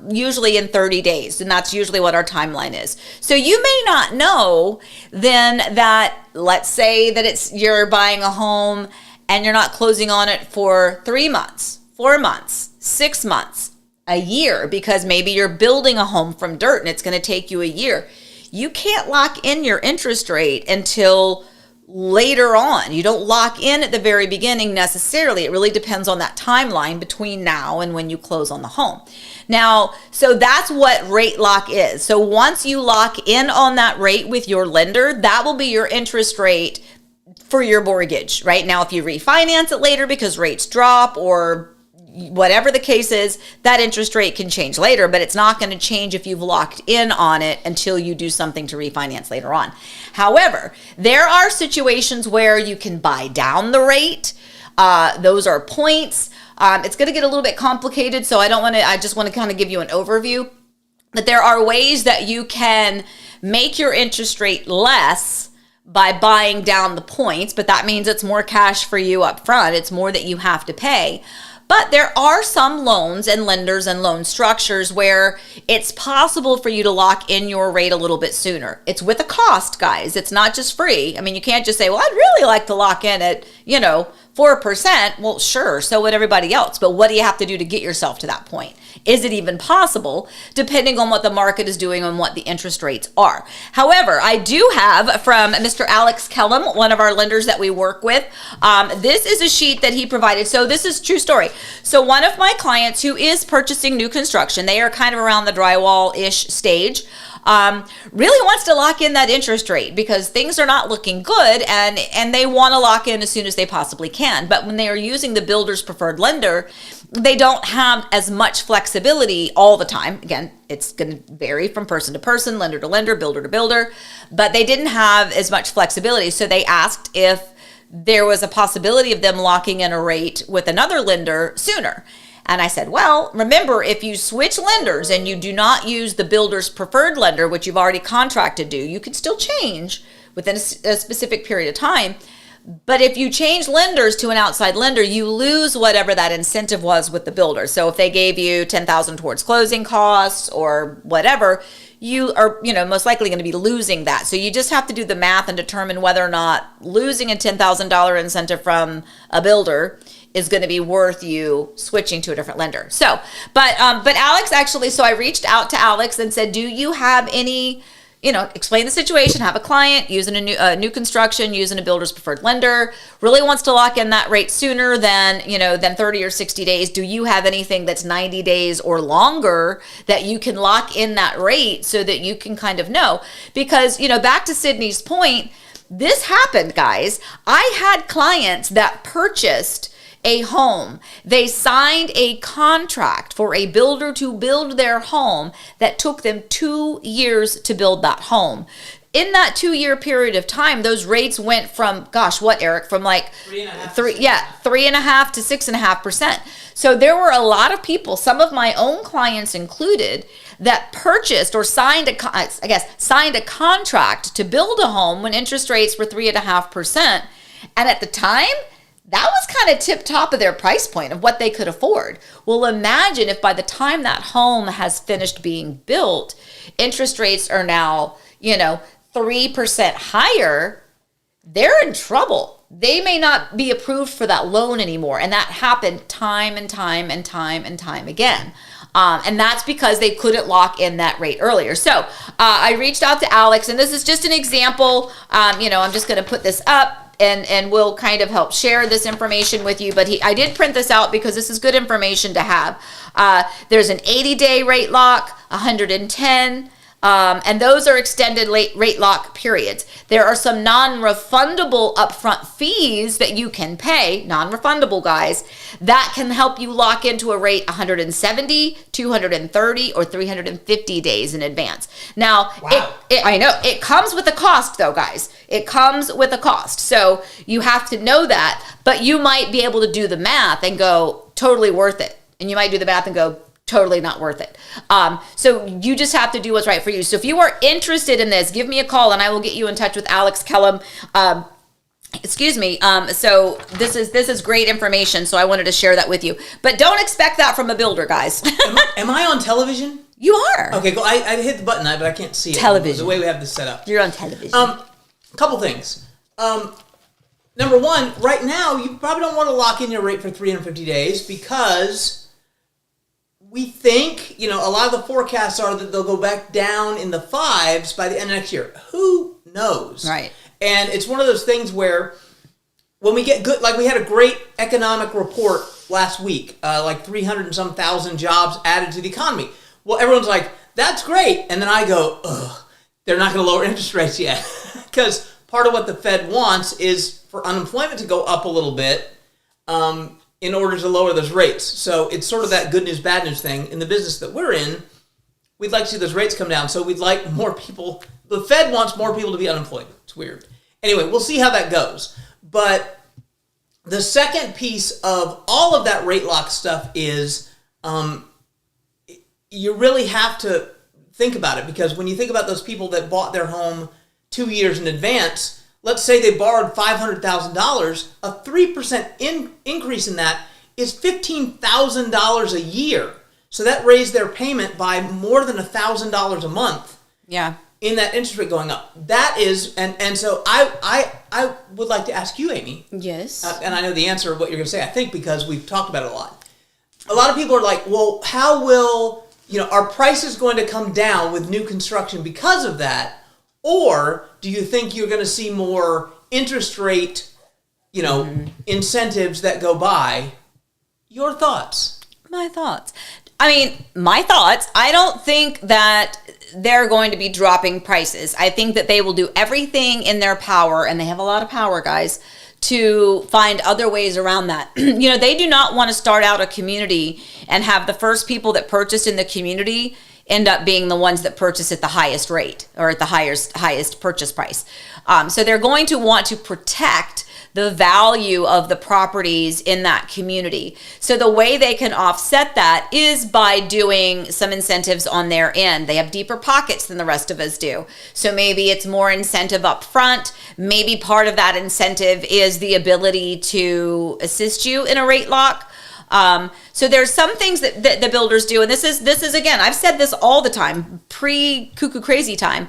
usually in 30 days, and that's usually what our timeline is. So you may not know then that, let's say that you're buying a home and you're not closing on it for 3 months, 4 months, 6 months, a year, because maybe you're building a home from dirt and it's going to take you a year. You can't lock in your interest rate until later on. You don't lock in at the very beginning necessarily. It really depends on that timeline between now and when you close on the home. Now, so that's what rate lock is. So once you lock in on that rate with your lender, that will be your interest rate for your mortgage. Right now, if you refinance it later because rates drop or whatever the case is, that interest rate can change later, but it's not going to change if you've locked in on it until you do something to refinance later on. However, there are situations where you can buy down the rate. Those are points. It's going to get a little bit complicated, so I just want to kind of give you an overview. But there are ways that you can make your interest rate less by buying down the points, but that means it's more cash for you up front. It's more that you have to pay. But there are some loans and lenders and loan structures where it's possible for you to lock in your rate a little bit sooner. It's with a cost, guys. It's not just free. I mean, you can't just say, well, I'd really like to lock in at, 4%. Well, sure, so would everybody else. But what do you have to do to get yourself to that point? Is it even possible, depending on what the market is doing and what the interest rates are? However, I do have from Mr. Alex Kellum, one of our lenders that we work with, this is a sheet that he provided. So this is true story. So one of my clients who is purchasing new construction, they are kind of around the drywall-ish stage, really wants to lock in that interest rate because things are not looking good and they want to lock in as soon as they possibly can. But when they are using the builder's preferred lender, they don't have as much flexibility all the time. Again, it's going to vary from person to person, lender to lender, builder to builder, but they didn't have as much flexibility. So they asked if there was a possibility of them locking in a rate with another lender sooner. And I said, well, remember, if you switch lenders and you do not use the builder's preferred lender, which you've already contracted to, you can still change within a specific period of time. But if you change lenders to an outside lender, you lose whatever that incentive was with the builder. So if they gave you $10,000 towards closing costs or whatever, you are, most likely going to be losing that. So you just have to do the math and determine whether or not losing a $10,000 incentive from a builder is going to be worth you switching to a different lender. So, but Alex actually, so I reached out to Alex and said, do you have any, explain the situation, have a client using a new construction, using a builder's preferred lender, really wants to lock in that rate sooner than 30 or 60 days. Do you have anything that's 90 days or longer that you can lock in that rate so that you can kind of know? Because, back to Sydney's point, this happened, guys. I had clients that purchased a home. They signed a contract for a builder to build their home that took them 2 years to build that home. In that 2-year period of time, those rates went from, Eric, from like 3.5% to 6.5%. So there were a lot of people, some of my own clients included, that purchased or signed a contract to build a home when interest rates were 3.5%. And at the time, that was kind of tip top of their price point of what they could afford. Well, imagine if by the time that home has finished being built, interest rates are now, 3% higher, they're in trouble. They may not be approved for that loan anymore. And that happened time and time and time and time again. And that's because they couldn't lock in that rate earlier. So I reached out to Alex, and this is just an example. I'm just going to put this up. And we'll kind of help share this information with you. But I did print this out because this is good information to have. There's an 80-day rate lock, 110, And those are extended rate lock periods. There are some non-refundable upfront fees that you can pay, non-refundable guys, that can help you lock into a rate 170, 230, or 350 days in advance. Now, wow. I know, it comes with a cost though, guys. It comes with a cost. So you have to know that, but you might be able to do the math and go, totally worth it. And you might do the math and go, totally not worth it. So you just have to do what's right for you. So if you are interested in this, give me a call and I will get you in touch with Alex Kellum. So this is great information. So I wanted to share that with you, but don't expect that from a builder, guys. Am I on television? You are. Okay, go. I hit the button, but I can't see it. Television. The way we have this set up. You're on television. Couple things. Number one, right now you probably don't want to lock in your rate for 350 days because we think, a lot of the forecasts are that they'll go back down in the 5s by the end of next year. Who knows? Right. And it's one of those things where when we get good, like we had a great economic report last week, like 300 and some thousand jobs added to the economy. Well, everyone's like, that's great. And then I go, ugh, they're not going to lower interest rates yet. Because part of what the Fed wants is for unemployment to go up a little bit, in order to lower those rates. So it's sort of that good news, bad news thing. In the business that we're in, we'd like to see those rates come down. So we'd like more people. The Fed wants more people to be unemployed. It's weird. Anyway, we'll see how that goes. But the second piece of all of that rate lock stuff is you really have to think about it, because when you think about those people that bought their home 2 years in advance, let's say they borrowed $500,000, a 3% increase in that is $15,000 a year. So that raised their payment by more than $1,000 a month. Yeah. In that interest rate going up. That is, and so I would like to ask you, Amy. Yes. And I know the answer of what you're going to say, I think, because we've talked about it a lot. A lot of people are like, well, how will, are prices going to come down with new construction because of that? Or do you think you're going to see more interest rate, incentives that go by? Your thoughts? My thoughts. My thoughts, I don't think that they're going to be dropping prices. I think that they will do everything in their power, and they have a lot of power, guys, to find other ways around that. They do not want to start out a community and have the first people that purchased in the community end up being the ones that purchase at the highest rate or at the highest purchase price. So they're going to want to protect the value of the properties in that community. So the way they can offset that is by doing some incentives on their end. They have deeper pockets than the rest of us do. So maybe it's more incentive up front. Maybe part of that incentive is the ability to assist you in a rate lock. So there's some things that the builders do, and this is again, I've said this all the time, pre-cuckoo crazy time,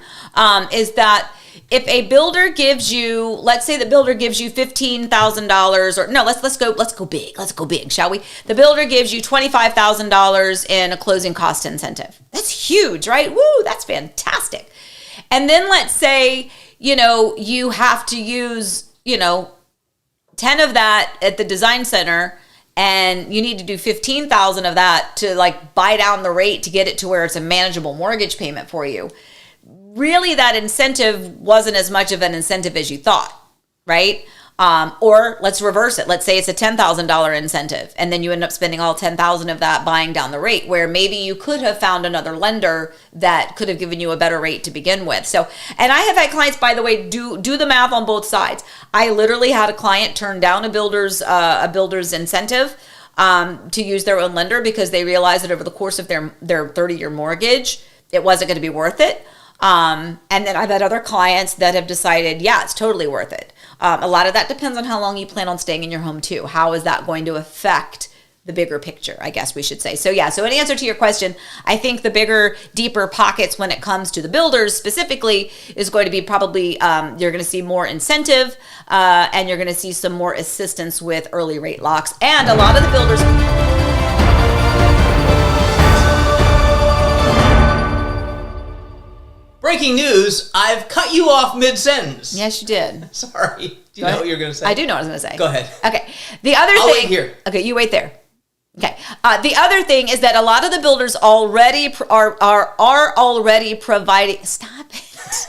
is that if a builder gives you, let's say the builder gives you $15,000, or no, let's go big, shall we? The builder gives you $25,000 in a closing cost incentive. That's huge, right? Woo, that's fantastic. And then let's say, you have to use, 10 of that at the design center, and you need to do 15,000 of that to buy down the rate to get it to where it's a manageable mortgage payment for you. Really, that incentive wasn't as much of an incentive as you thought, right? Or let's reverse it. Let's say it's a $10,000 incentive, and then you end up spending all 10,000 of that buying down the rate, where maybe you could have found another lender that could have given you a better rate to begin with. So, and I have had clients, by the way, do the math on both sides. I literally had a client turn down a builder's incentive to use their own lender because they realized that over the course of their 30-year mortgage, it wasn't going to be worth it. And then I've had other clients that have decided, yeah, it's totally worth it. A lot of that depends on how long you plan on staying in your home too. How is that going to affect the bigger picture, I guess we should say. So yeah, so in answer to your question, I think the bigger, deeper pockets when it comes to the builders specifically is going to be probably, you're going to see more incentive, and you're going to see some more assistance with early rate locks. And a lot of the builders... Breaking news, I've cut you off mid-sentence. Yes, you did. Sorry. Do you know what you're going to say? I do know what I was going to say. Go ahead. Okay. The other I'll thing... wait here. Okay, you wait there. Okay. The other thing is that a lot of the builders already are already providing. Stop it.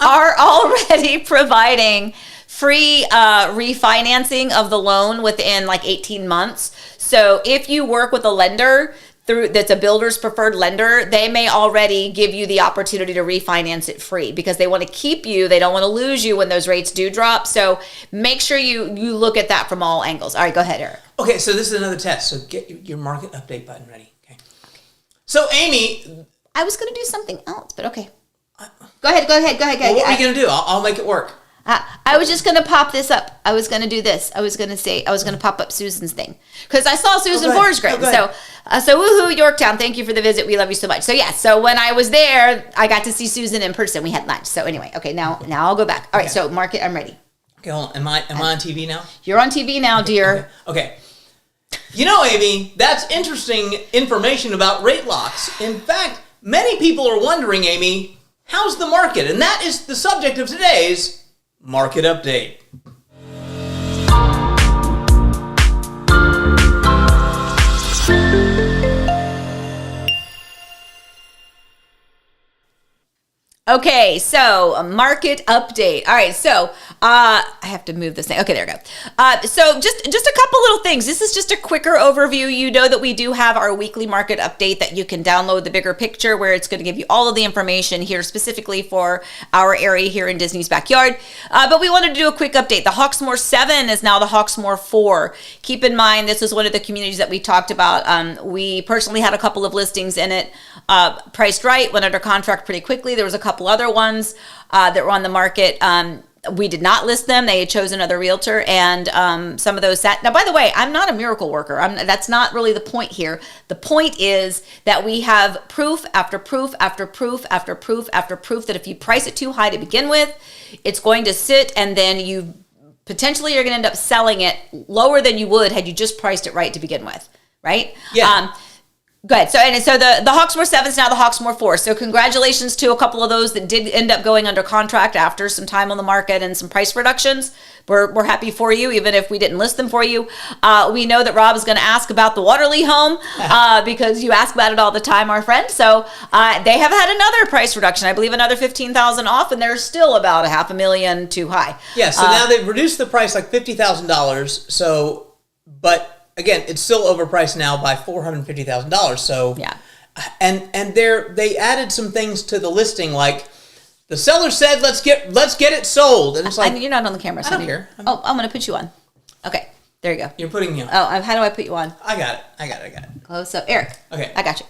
Are already providing free refinancing of the loan within like 18 months. So if you work with a lender that's a builder's preferred lender, they may already give you the opportunity to refinance it free because they want to keep you. They don't want to lose you when those rates do drop. So make sure you look at that from all angles. All right, go ahead, Eric. Okay, so this is another test. So get your market update button ready. Okay. So Amy, I was going to do something else, but okay. Go ahead. Well, what are you going to do? I'll make it work. I was just going to pop this up. I was going to do this. I was going to pop up Susan's thing because I saw Susan Forsgren. So woohoo, Yorktown. Thank you for the visit. We love you so much. So yeah, so when I was there, I got to see Susan in person. We had lunch. So anyway, okay, now I'll go back. All right, so market, I'm ready. Okay, hold on. Am I on TV now? You're on TV now, dear. Okay. You know, Amy, that's interesting information about rate locks. In fact, many people are wondering, Amy, how's the market? And that is the subject of today's market update. Okay, so a market update. All right, so I have to move this thing. Okay, there we go. So just a couple little things. This is just a quicker overview. You know that we do have our weekly market update that you can download the bigger picture where it's going to give you all of the information here specifically for our area here in Disney's backyard. But we wanted to do a quick update. The Hawksmoor 7 is now the Hawksmoor 4. Keep in mind, this is one of the communities that we talked about. We personally had a couple of listings in it. Priced right, went under contract pretty quickly. There was a couple other ones that were on the market. We did not list them. They had chosen another realtor, and some of those sat. Now, by the way, I'm not a miracle worker. That's not really the point here. The point is that we have proof after proof after proof after proof after proof that if you price it too high to begin with, it's going to sit, and then you potentially are going to end up selling it lower than you would had you just priced it right to begin with, right? Yeah. Good. So the Hawksmoor 7 is now the Hawksmoor 4. So congratulations to a couple of those that did end up going under contract after some time on the market and some price reductions. We're happy for you, even if we didn't list them for you. We know that Rob is going to ask about the Waterley home because you ask about it all the time, our friend. So they have had another price reduction. I believe another $15,000 off, and they're still about $500,000 too high. Yeah. So now they've reduced the price like $50,000. So, but. Again, it's still overpriced now by $450,000. So yeah, and they added some things to the listing, like the seller said, "Let's get it sold," and it's like you're not on the camera. So I don't care. Oh, I'm going to put you on. Okay, there you go. You're putting me on. Oh, how do I put you on? I got it. Close up, Eric. Okay, I got you.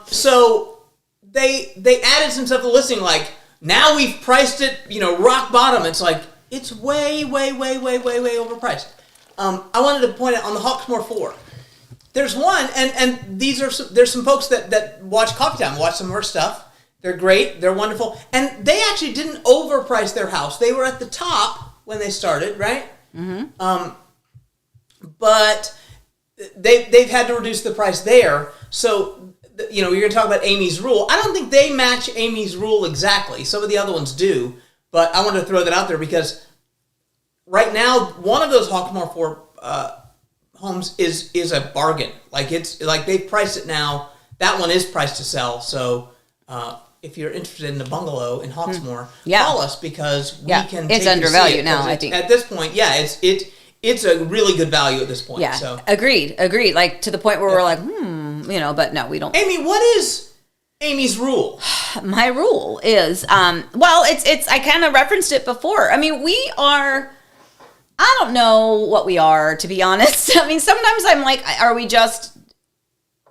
So they added some stuff to the listing, like now we've priced it, rock bottom. It's like it's way overpriced. I wanted to point out on the Hawksmoor 4. There's one, and there's some folks that watch Coffee Time, watch some of our stuff. They're great, they're wonderful, and they actually didn't overprice their house. They were at the top when they started, right? Mm-hmm. But they've had to reduce the price there. So you're going to talk about Amy's rule. I don't think they match Amy's rule exactly. Some of the other ones do, but I wanted to throw that out there because. Right now, one of those Hawksmoor 4 homes is a bargain. Like they've priced it now. That one is priced to sell. So if you're interested in the bungalow in Hawksmoor, call us because we can. It's undervalued now. I think at this point, it's a really good value at this point. Yeah, so agreed. Like to the point where we're like, but no, we don't. Amy, what is Amy's rule? My rule is, it's. I kind of referenced it before. I mean, we are. I don't know what we are, to be honest. I mean, sometimes I'm like, are we just,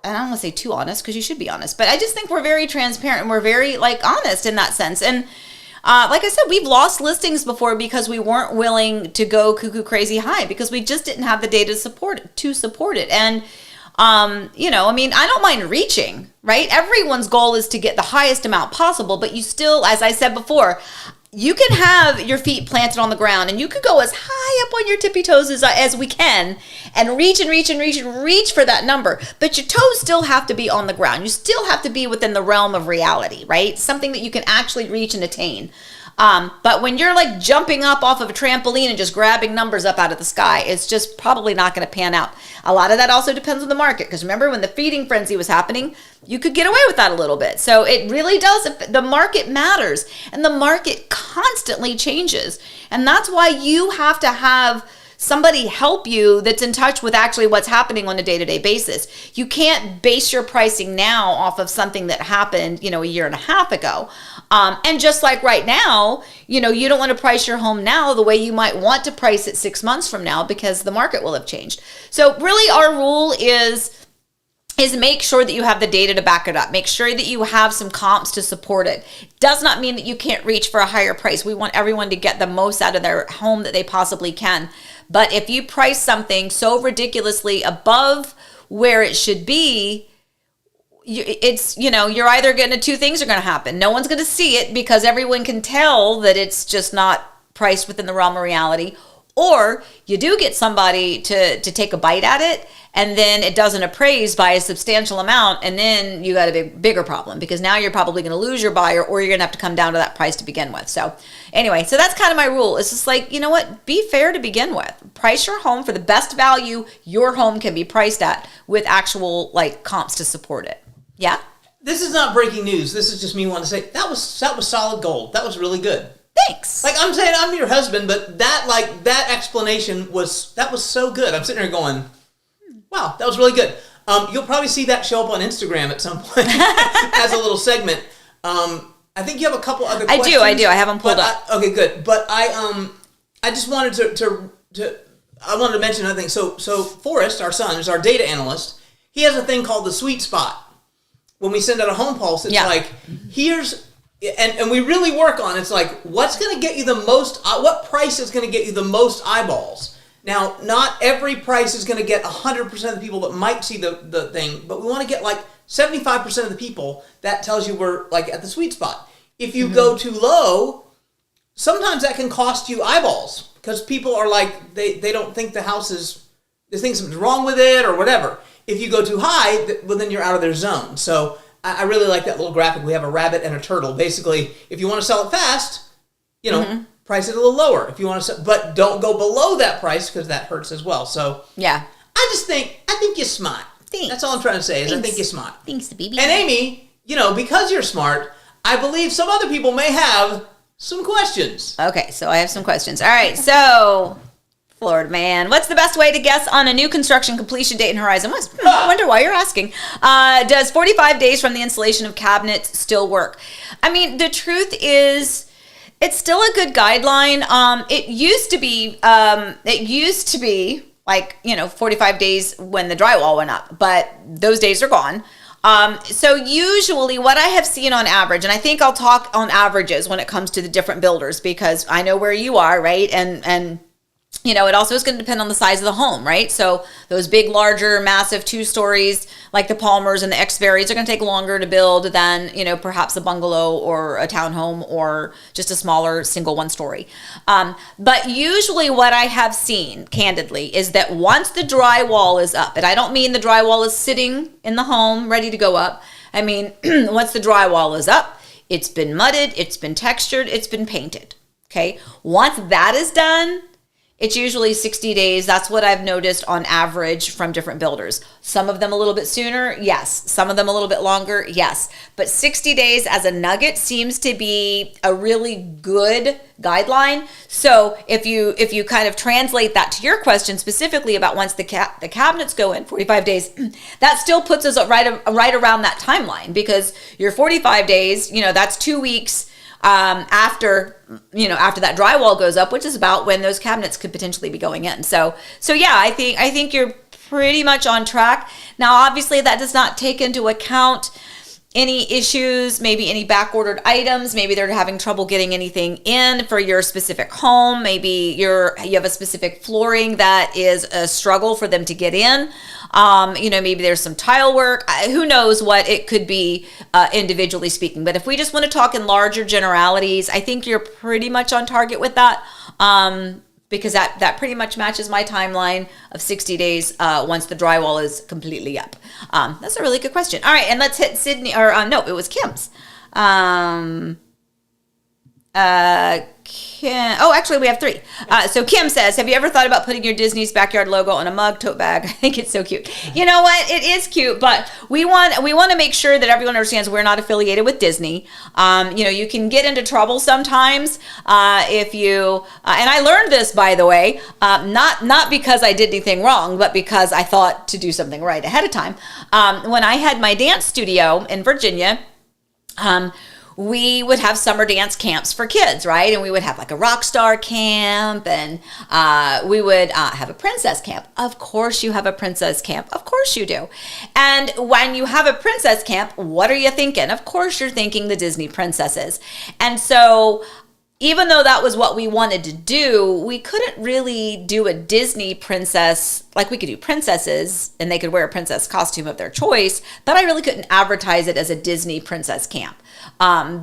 and I don't want to say too honest because you should be honest, but I just think we're very transparent and we're very honest in that sense. And like I said, we've lost listings before because we weren't willing to go cuckoo crazy high because we just didn't have the data to support it. And, I don't mind reaching, right? Everyone's goal is to get the highest amount possible, but you still, as I said before, you can have your feet planted on the ground and you can go as high up on your tippy toes as we can and reach for that number. But your toes still have to be on the ground. You still have to be within the realm of reality, right? Something that you can actually reach and attain. But when you're like jumping up off of a trampoline and just grabbing numbers up out of the sky, it's just probably not going to pan out. A lot of that also depends on the market, because remember when the feeding frenzy was happening, you could get away with that a little bit. So it really does. The market matters, and the market constantly changes. And that's why you have to have somebody help you that's in touch with actually what's happening on a day-to-day basis. You can't base your pricing now off of something that happened, a year and a half ago. And just like right now, you don't want to price your home now the way you might want to price it 6 months from now, because the market will have changed. So really our rule is make sure that you have the data to back it up. Make sure that you have some comps to support it. Does not mean that you can't reach for a higher price. We want everyone to get the most out of their home that they possibly can. But if you price something so ridiculously above where it should be, you're either going to, two things are going to happen. No one's going to see it because everyone can tell that it's just not priced within the realm of reality. Or you do get somebody to take a bite at it, and then it doesn't appraise by a substantial amount, and then you got a bigger problem, because now you're probably going to lose your buyer, or you're going to have to come down to that price to begin with. So anyway, so that's kind of my rule. It's just like, be fair to begin with. Price your home for the best value your home can be priced at, with actual comps to support it. Yeah? This is not breaking news. This is just me wanting to say that was solid gold. That was really good. Thanks. I'm saying I'm your husband, but that explanation was so good. I'm sitting here going, wow, that was really good. You'll probably see that show up on Instagram at some point as a little segment. I think you have a couple other questions. I do. I have them pulled up. Okay, good. But I just wanted I wanted to mention another thing. So Forrest, our son, is our data analyst. He has a thing called the sweet spot. When we send out a home pulse, it's like, here's... And we really work on it's like, what's going to get you the most, what price is going to get you the most eyeballs? Now, not every price is going to get 100% of the people that might see the thing, but we want to get 75% of the people. That tells you we're at the sweet spot. If you go too low, sometimes that can cost you eyeballs, because people are they don't think the house is, they think something's wrong with it or whatever. If you go too high, then you're out of their zone. So I really like that little graphic. We have a rabbit and a turtle. Basically, if you want to sell it fast, price it a little lower. If you want to sell, but don't go below that price, because that hurts as well. So yeah, I think you're smart. Thanks. That's all I'm trying to say. Thanks. I think you're smart. Thanks, baby. And Amy, because you're smart, I believe some other people may have some questions. Okay, so I have some questions. All right, so Florida man, what's the best way to guess on a new construction completion date in Horizon West? I wonder why you're asking. Does 45 days from the installation of cabinets still work? I mean, the truth is, it's still a good guideline. It used to be 45 days when the drywall went up, but those days are gone. So usually what I have seen on average, and I think I'll talk on averages when it comes to the different builders, because I know where you are, right? And it also is going to depend on the size of the home, right? So those big, larger, massive 2 stories like the Palmers and the Xveries are going to take longer to build than, perhaps a bungalow or a townhome or just a smaller single 1-story. But usually what I have seen, candidly, is that once the drywall is up, and I don't mean the drywall is sitting in the home ready to go up. I mean, once the drywall is up, it's been mudded, it's been textured, it's been painted, okay? Once that is done, it's usually 60 days. That's what I've noticed on average from different builders. Some of them a little bit sooner, yes. Some of them a little bit longer, yes. But 60 days as a nugget seems to be a really good guideline. So if you kind of translate that to your question specifically about once the cabinets go in 45 days, that still puts us right around that timeline, because your 45 days, that's 2 weeks after that drywall goes up, which is about when those cabinets could potentially be going in. So yeah, I think you're pretty much on track. Now, obviously, that does not take into account any issues, maybe any back-ordered items. Maybe they're having trouble getting anything in for your specific home. Maybe you have a specific flooring that is a struggle for them to get in. Maybe there's some tile work. Who knows what it could be individually speaking. But if we just want to talk in larger generalities, I think you're pretty much on target with that. Because that pretty much matches my timeline of 60 days once the drywall is completely up. That's a really good question. All right, and let's hit Sydney, or no, it was Kim's. Actually, we have 3. So Kim says, have you ever thought about putting your Disney's Backyard logo on a mug, tote bag? I think it's so cute. You know what? It is cute, but we want to make sure that everyone understands we're not affiliated with Disney. You can get into trouble sometimes if you, and I learned this, by the way, not because I did anything wrong, but because I thought to do something right ahead of time. When I had my dance studio in Virginia, we would have summer dance camps for kids, right? And we would have like a rock star camp, and we would have a princess camp. Of course you have a princess camp. Of course you do. And when you have a princess camp, what are you thinking? Of course you're thinking the Disney princesses. And so even though that was what we wanted to do, we couldn't really do a Disney princess. Like, we could do princesses and they could wear a princess costume of their choice, but I really couldn't advertise it as a Disney princess camp.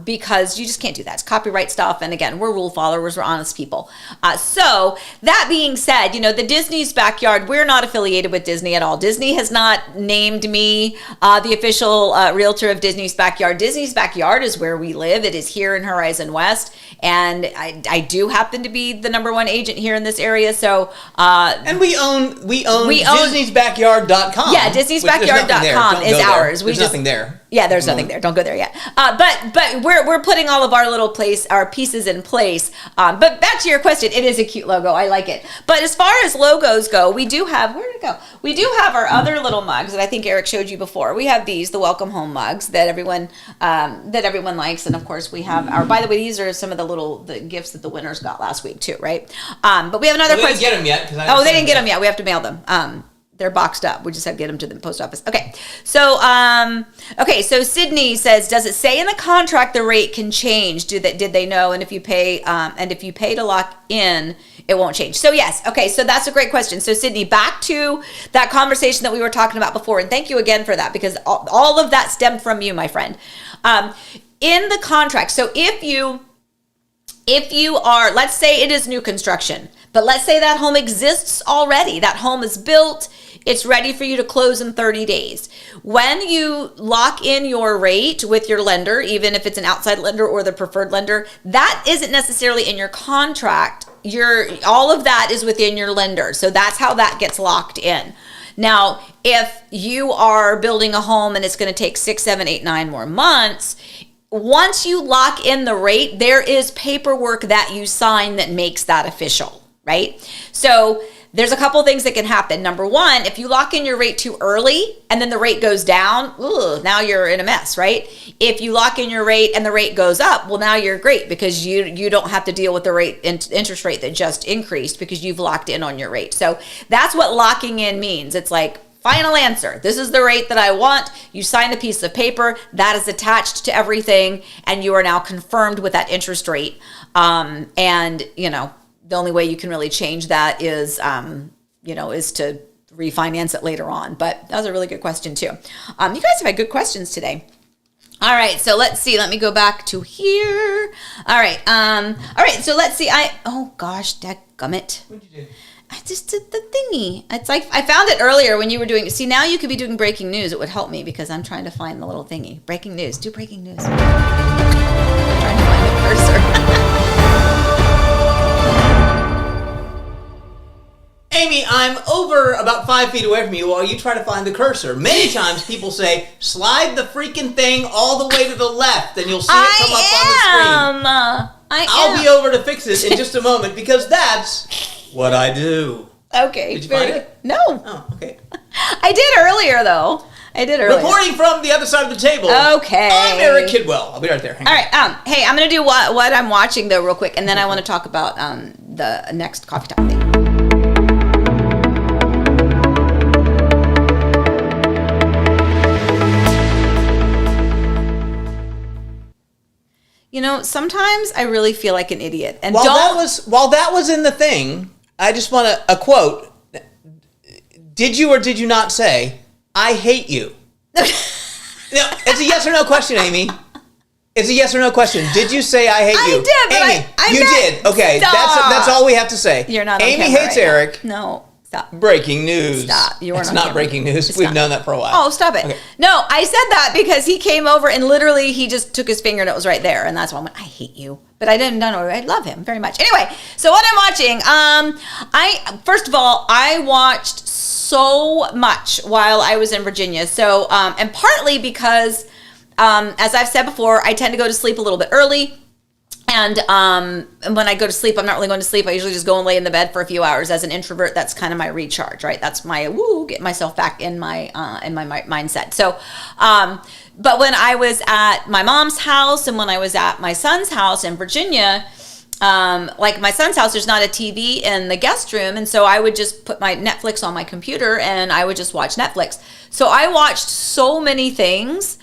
Because you just can't do that. It's copyright stuff. And again, we're rule followers. We're honest people. So that being said, the Disney's Backyard, we're not affiliated with Disney at all. Disney has not named me the official realtor of Disney's Backyard. Disney's Backyard is where we live. It is here in Horizon West. And I do happen to be the #1 agent here in this area. So, and we own Disney'sBackyard.com. Yeah, Disney'sBackyard.com is ours. There's nothing there. Yeah, there's nothing there. Don't go there yet. But we're putting all of our pieces in place. But back to your question, it is a cute logo. I like it. But as far as logos go, we do have, where did it go? We do have our other little mugs that I think Eric showed you before. We have these, the welcome home mugs that everyone likes. And of course we have by the way, these are some of the gifts that the winners got last week too, right? But we have another question. They didn't get them yet. They didn't get them yet. We have to mail them. They're boxed up. We just have to get them to the post office. Okay. So, so Sydney says, does it say in the contract the rate can change? Did they know? And if you pay to lock in, it won't change. So yes. Okay. So that's a great question. So Sydney, back to that conversation that we were talking about before. And thank you again for that, because all of that stemmed from you, my friend. In the contract. So if you are, let's say it is new construction, but let's say that home exists already. That home is built. It's ready for you to close in 30 days. When you lock in your rate with your lender, even if it's an outside lender or the preferred lender, that isn't necessarily in your contract. All of that is within your lender. So that's how that gets locked in. Now, if you are building a home and it's going to take 6, 7, 8, 9 more months, once you lock in the rate, there is paperwork that you sign that makes that official, right? So there's a couple things that can happen. Number one, if you lock in your rate too early and then the rate goes down, now you're in a mess, right? If you lock in your rate and the rate goes up, well, now you're great, because you don't have to deal with the interest rate that just increased, because you've locked in on your rate. So that's what locking in means. It's like, final answer. This is the rate that I want. You sign a piece of paper that is attached to everything, and you are now confirmed with that interest rate. The only way you can really change that is to refinance it later on. But that was a really good question too. You guys have had good questions today. All right, so let's see. Let me go back to here. All right. So let's see. Oh gosh, dadgummit. What'd you do? I just did the thingy. It's like, I found it earlier when you were doing, see, now you could be doing breaking news. It would help me, because I'm trying to find the little thingy. Breaking news. Do breaking news. I'm trying to find the cursor. Amy, I'm over about 5 feet away from you while you try to find the cursor. Many times people say, slide the freaking thing all the way to the left, and you'll see it come up on the screen. I'll be over to fix it in just a moment, because that's what I do. Okay. Did you find it? No. Oh, okay. I did earlier, though. Reporting from the other side of the table. Okay. I'm Eric Kidwell. I'll be right there. Hang on. Right. Hey, I'm going to do what I'm watching, though, real quick, and then I want to talk about the next coffee talk thing. Sometimes I really feel like an idiot. And while that was in the thing, I just want a quote. Did you or did you not say, I hate you? No, it's a yes or no question, Amy. It's a yes or no question. Did you say I hate you? I did, but Amy, you did. Okay, stop. That's all we have to say. You're not on Amy camera hates right Eric. now. No. Stop. Breaking news. Stop. You weren't It's on not camera. breaking news. Stop. We've known that for a while. Oh, stop it. Okay. No, I said that because he came over and literally he just took his finger and it was right there. And that's why I went, I hate you. But I didn't know. I love him very much. Anyway, so what I'm watching, first of all, I watched so much while I was in Virginia. So, and partly because, as I've said before, I tend to go to sleep a little bit early. And when I go to sleep, I'm not really going to sleep. I usually just go and lay in the bed for a few hours. As an introvert, that's kind of my recharge, right? That's my get myself back in my mindset. So, but when I was at my mom's house and when I was at my son's house in Virginia, like my son's house, there's not a TV in the guest room, and so I would just put my Netflix on my computer and I would just watch Netflix. So I watched so many things.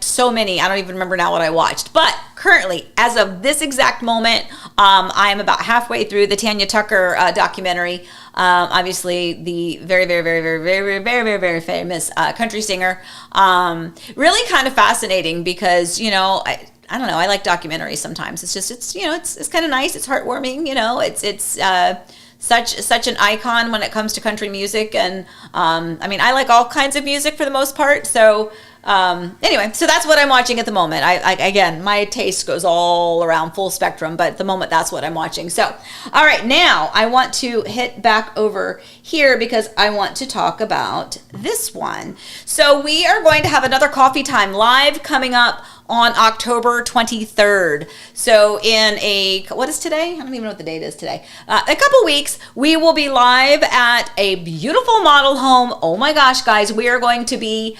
So many, I don't even remember now what I watched. But currently, as of this exact moment, I am about halfway through the Tanya Tucker documentary. Obviously, the very, very, very, very, very, very, very, very famous country singer. Really kind of fascinating because, you know, I don't know, I like documentaries sometimes. It's just, it's kind of nice. It's heartwarming, you know, it's such an icon when it comes to country music. And I mean, I like all kinds of music for the most part. So anyway, so that's what I'm watching at the moment. I again, my taste goes all around full spectrum, but at the moment that's what I'm watching. So, all right, now I want to hit back over here because I want to talk about this one. So we are going to have another Coffee Time Live coming up on October 23rd. So what is today? I don't even know what the date is today. A couple weeks, we will be live at a beautiful model home. Oh my gosh, guys, we are going to be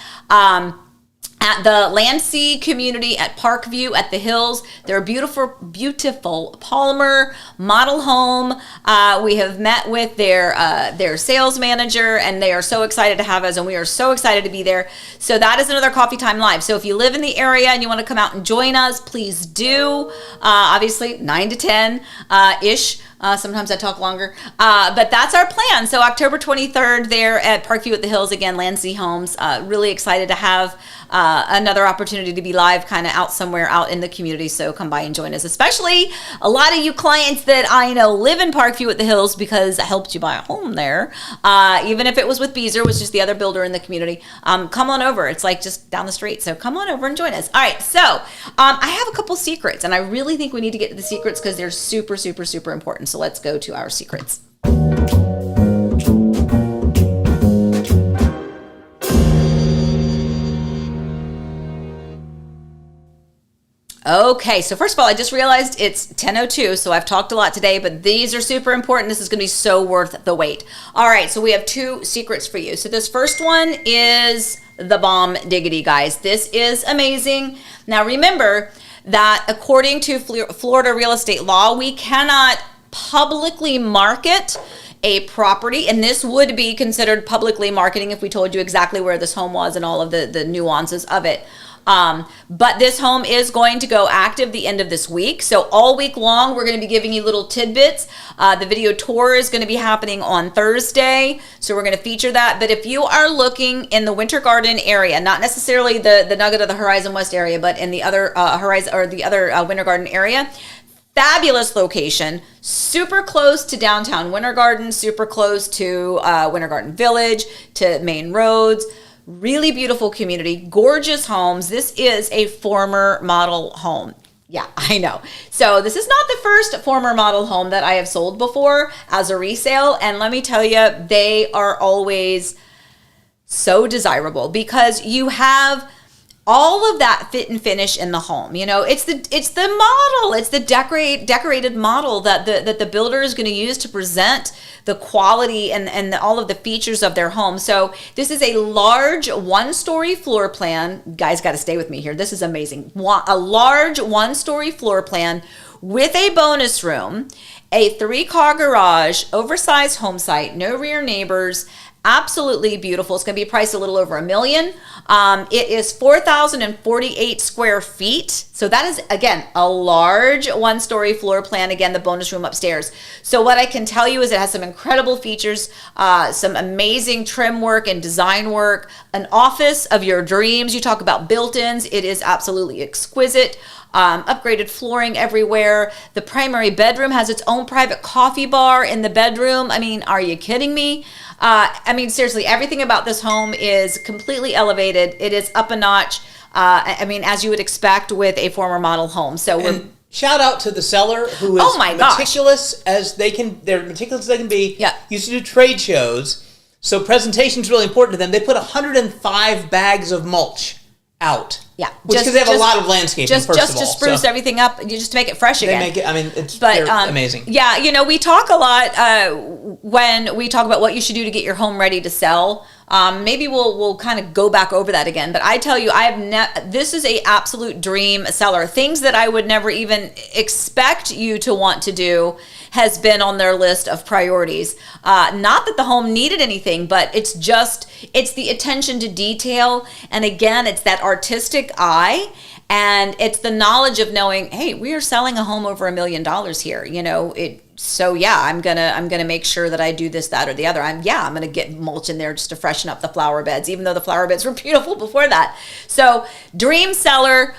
at the Landsea community at Parkview at the Hills. They're a beautiful, beautiful Palmer model home. We have met with their sales manager, and they are so excited to have us, and we are so excited to be there. So that is another Coffee Time Live. So if you live in the area and you want to come out and join us, please do. Obviously, 9 to 10-ish. Sometimes I talk longer, but that's our plan. So October 23rd there at Parkview at the Hills, again, Landsea Homes. Really excited to have another opportunity to be live kind of out somewhere out in the community. So come by and join us, especially a lot of you clients that I know live in Parkview at the Hills because I helped you buy a home there. Even if it was with Beezer, which is the other builder in the community, come on over. It's like just down the street. So come on over and join us. All right. So I have a couple secrets, and I really think we need to get to the secrets because they're super, super, super important. So let's go to our secrets. Okay, so first of all, I just realized it's 10:02, so I've talked a lot today, but these are super important. This is going to be so worth the wait. All right, so we have two secrets for you. So this first one is the bomb diggity, guys. This is amazing. Now remember that according to Florida real estate law, we cannot publicly market a property, and this would be considered publicly marketing if we told you exactly where this home was and all of the nuances of it. But this home is going to go active the end of this week. So all week long, we're going to be giving you little tidbits. The video tour is going to be happening on Thursday. So we're going to feature that. But if you are looking in the Winter Garden area, not necessarily the Nugget of the Horizon West area, but in the other Winter Garden area, fabulous location, super close to downtown Winter Garden, super close to Winter Garden Village, to main roads. Really beautiful community, gorgeous homes. This is a former model home. Yeah, I know. So this is not the first former model home that I have sold before as a resale. And let me tell you, they are always so desirable because you have all of that fit and finish in the home. You know, it's the model, it's the decorated model that the builder is going to use to present the quality and all of the features of their home. So this is a large one-story floor plan. Guys, got to stay with me here. This is amazing. A large one-story floor plan with a bonus room, a 3-car garage, oversized home site, no rear neighbors. Absolutely beautiful. It's going to be priced a little over $1 million. It is 4,048 square feet. So that is, again, a large one-story floor plan. Again, the bonus room upstairs. So what I can tell you is it has some incredible features, some amazing trim work and design work, an office of your dreams. You talk about built-ins. It is absolutely exquisite. upgraded flooring everywhere. The primary bedroom has its own private coffee bar in the bedroom. I mean, are you kidding me? I mean, seriously, everything about this home is completely elevated. It is up a notch. I mean, as you would expect with a former model home. So and shout out to the seller who is meticulous as they can. They're meticulous as they can be. Yeah. Used to do trade shows. So presentation is really important to them. They put 105 bags of mulch out. Yeah. Which because they have a lot of landscaping, first of all. Just to spruce everything up, just to make it fresh again. They make it, I mean, they're amazing. Yeah, you know, we talk a lot when we talk about what you should do to get your home ready to sell. Maybe we'll kind of go back over that again. But I tell you, this is a absolute dream seller. Things that I would never even expect you to want to do has been on their list of priorities. Not that the home needed anything, but it's the attention to detail. And again, it's that artistic eye. And it's the knowledge of knowing, hey, we are selling a home over $1 million here. You know, so yeah, I'm gonna make sure that I do this, that, or the other. I'm gonna get mulch in there just to freshen up the flower beds, even though the flower beds were beautiful before that. So dream seller,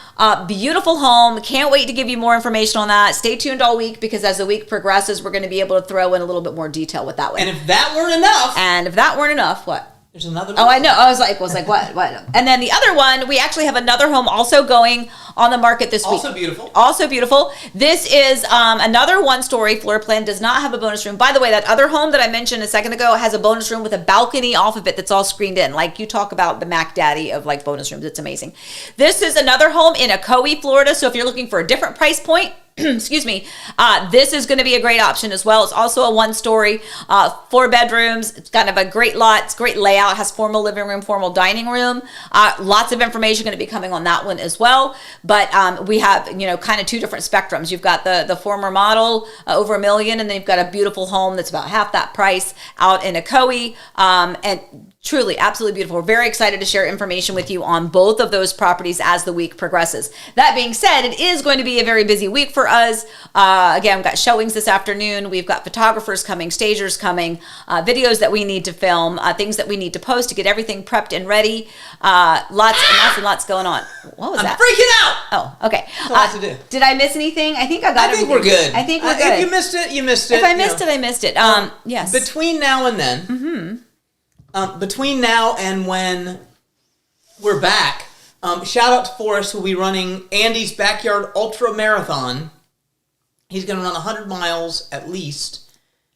beautiful home. Can't wait to give you more information on that. Stay tuned all week because as the week progresses, we're going to be able to throw in a little bit more detail with that one. And if that weren't enough, what? There's another one. Oh, I know. I was like, what? And then the other one, we actually have another home also going on the market this week. Also beautiful. This is another one-story floor plan. Does not have a bonus room. By the way, that other home that I mentioned a second ago has a bonus room with a balcony off of it that's all screened in. Like you talk about the Mac Daddy of like bonus rooms. It's amazing. This is another home in Ocoee, Florida. So if you're looking for a different price point, excuse me, this is going to be a great option as well. It's also a one-story, 4 bedrooms. It's kind of a great lot. It's great layout. Has formal living room, formal dining room. Lots of information going to be coming on that one as well. But we have, you know, kind of 2 different spectrums. You've got the former model, over $1 million, and then you've got a beautiful home that's about half that price out in Ocoee. And truly, absolutely beautiful. We're very excited to share information with you on both of those properties as the week progresses. That being said, it is going to be a very busy week for us. Again, we've got showings this afternoon. We've got photographers coming, stagers coming, videos that we need to film, things that we need to post to get everything prepped and ready. Lots going on. What was that? I'm freaking out! Oh, okay. That's a lot to do. Did I miss anything? I think I got everything. We're good. I think we're good. If you missed it, you missed it. If I missed it, I missed it. Yes. Between now and then, between now and when we're back, shout out to Forrest, who will be running Andy's Backyard Ultra Marathon. He's going to run 100 miles at least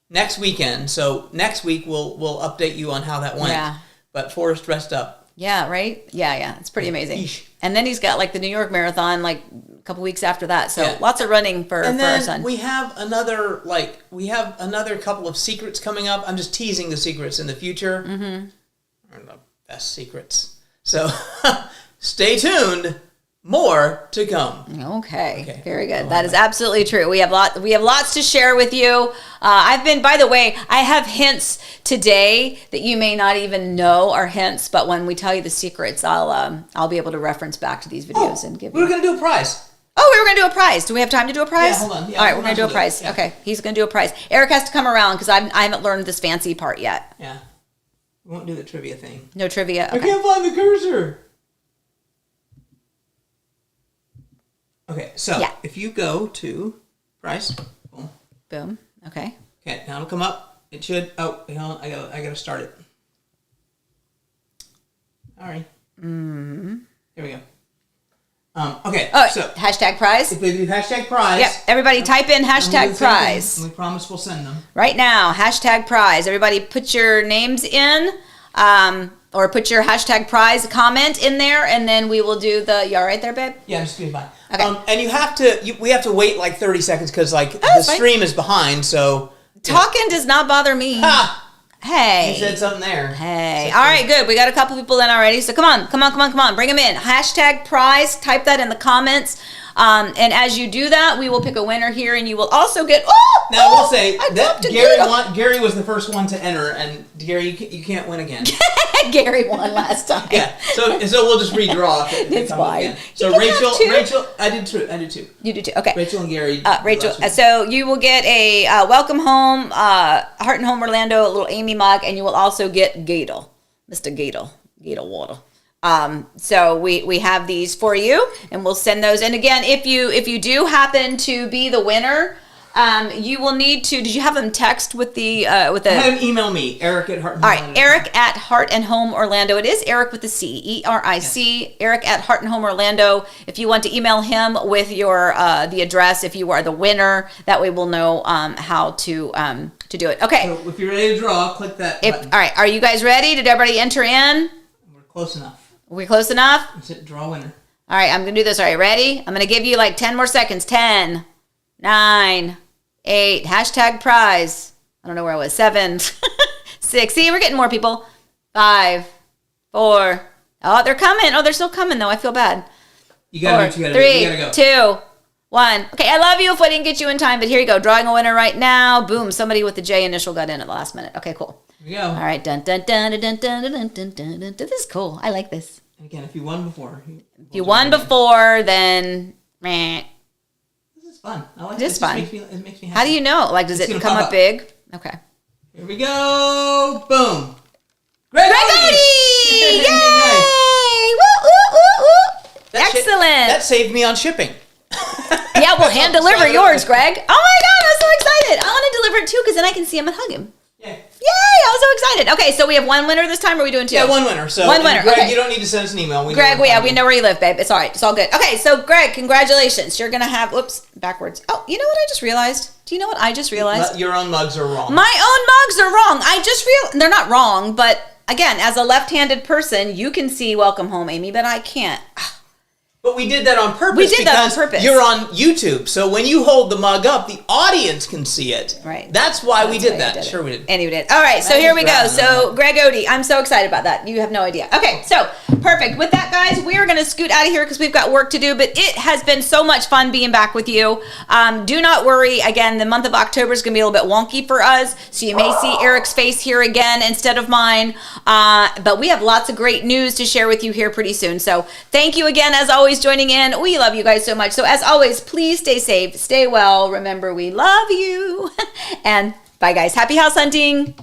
next weekend. So next week we'll update you on how that went. Yeah. But Forrest dressed up. Yeah, right? Yeah. It's pretty amazing. Eesh. And then he's got like the New York Marathon like a couple weeks after that. So Yeah. lots of running for our son. And then we have another couple of secrets coming up. I'm just teasing the secrets in the future. Or the best secrets. So stay tuned. More to come. Okay. Very good. That is absolutely true. We have lots to share with you. By the way, I have hints today that you may not even know are hints, but when we tell you the secrets, I'll be able to reference back to these videos and give you. We were going to do a prize. Oh, we were going to do a prize. Do we have time to do a prize? Yeah, hold on. Yeah, all right, we're going to do a prize. Yeah. Okay, he's going to do a prize. Eric has to come around because I haven't learned this fancy part yet. Yeah. We won't do the trivia thing. No trivia. Okay. I can't find the cursor. Okay, so if you go to price, boom. Boom. Okay. Okay, now it'll come up. It should. Oh, hang on. I gotta start it. All right. Here we go. Okay. Oh, so hashtag prize. if they do hashtag prize. Yep. Everybody type in hashtag prize. And we promise we'll send them. Right now, hashtag prize. Everybody put your names in, or put your hashtag prize comment in there, and then we will do the, you all right there, babe? Yeah, just give me fine. Okay. And we have to wait like 30 seconds because the fine. stream is behind, so. Talking does not bother me. Ha! Hey. You said something there. Hey. All right, good. We got a couple people in already. So come on. Bring them in. Hashtag prize. Type that in the comments. And as you do that, we will pick a winner here, and you will also get. Now we'll say that Gary was the first one to enter, and Gary, you can't win again. Gary won last time. Yeah. So we'll just redraw. It's fine. So Rachel, I did too. You did too. Okay. Rachel and Gary. Rachel. So you will get a welcome home, Heart and Home Orlando, a little Amy mug, and you will also get Gadel, Mr. Gadel water. So we have these for you, and we'll send those. And again, if you do happen to be the winner, you will need to. Did you have them text with the Have him email me, Eric at Heart and All Home. right, Eric at Heart and Home Orlando. It is Eric with the C, ERIC. Yes. Eric at Heart and Home Orlando. If you want to email him with your the address, if you are the winner, that way we'll know how to do it. Okay. So if you're ready to draw, click that button. All right, are you guys ready? Did everybody enter in? We're close enough. Are we close enough? Let's hit draw winner. All right, I'm gonna do this. All right, ready? I'm gonna give you like 10 more seconds. 10, 9, 8, hashtag prize. I don't know where I was. 7, 6. See, we're getting more people. 5, 4. Oh, they're coming. Oh, they're still coming though. I feel bad. You gotta 4, go. 3, You gotta go. 2, 1. Okay, I love you if I didn't get you in time, but here you go. Drawing a winner right now. Boom, somebody with the J initial got in at the last minute. Okay, cool. Here we go. All right, dun dun dun dun dun dun dun dun dun dun. This is cool. I like this. And again, if you won before. If you won before, then meh. This is fun. I like It is fun. It makes me happy. How do you know? Like, does It's it gonna come pop up up. big? Okay. Here we go. Boom. Greg Odie! Yay! Nice. Woo, woo, woo, woo. That Excellent. that saved me on shipping. Yeah, we'll hand deliver yours, Greg. Oh my God, I'm so excited. I want to deliver it too because then I can see him and hug him. Yeah. Yay, I'm so excited. Okay, so we have one winner this time, or are we doing two? Yeah, one winner. So One winner, Greg, okay. you don't need to send us an email. Greg, we know where you live, babe. It's all right. It's all good. Okay, so Greg, congratulations. You're going to have, whoops, backwards. Oh, you know what I just realized? Do you know what I just realized? Your own mugs are wrong. My own mugs are wrong. I just realized, they're not wrong, but again, as a left-handed person, you can see Welcome Home, Amy, but I can't. But we did that on purpose. We did that on because purpose. You're on YouTube, so when you hold the mug up, the audience can see it. Right. That's why we did why that. you did Sure it. we did. And you did. All right, so That here is we go. rad. So Greg Odie, I'm so excited about that. You have no idea. Okay, so perfect. With that, guys, we are going to scoot out of here because we've got work to do, but it has been so much fun being back with you. Do not worry. Again, the month of October is going to be a little bit wonky for us, so you may see Eric's face here again instead of mine, but we have lots of great news to share with you here pretty soon. So thank you again, as always, joining in. We love you guys so much. So as always, please stay safe, stay well. Remember, we love you. And bye, guys. Happy house hunting.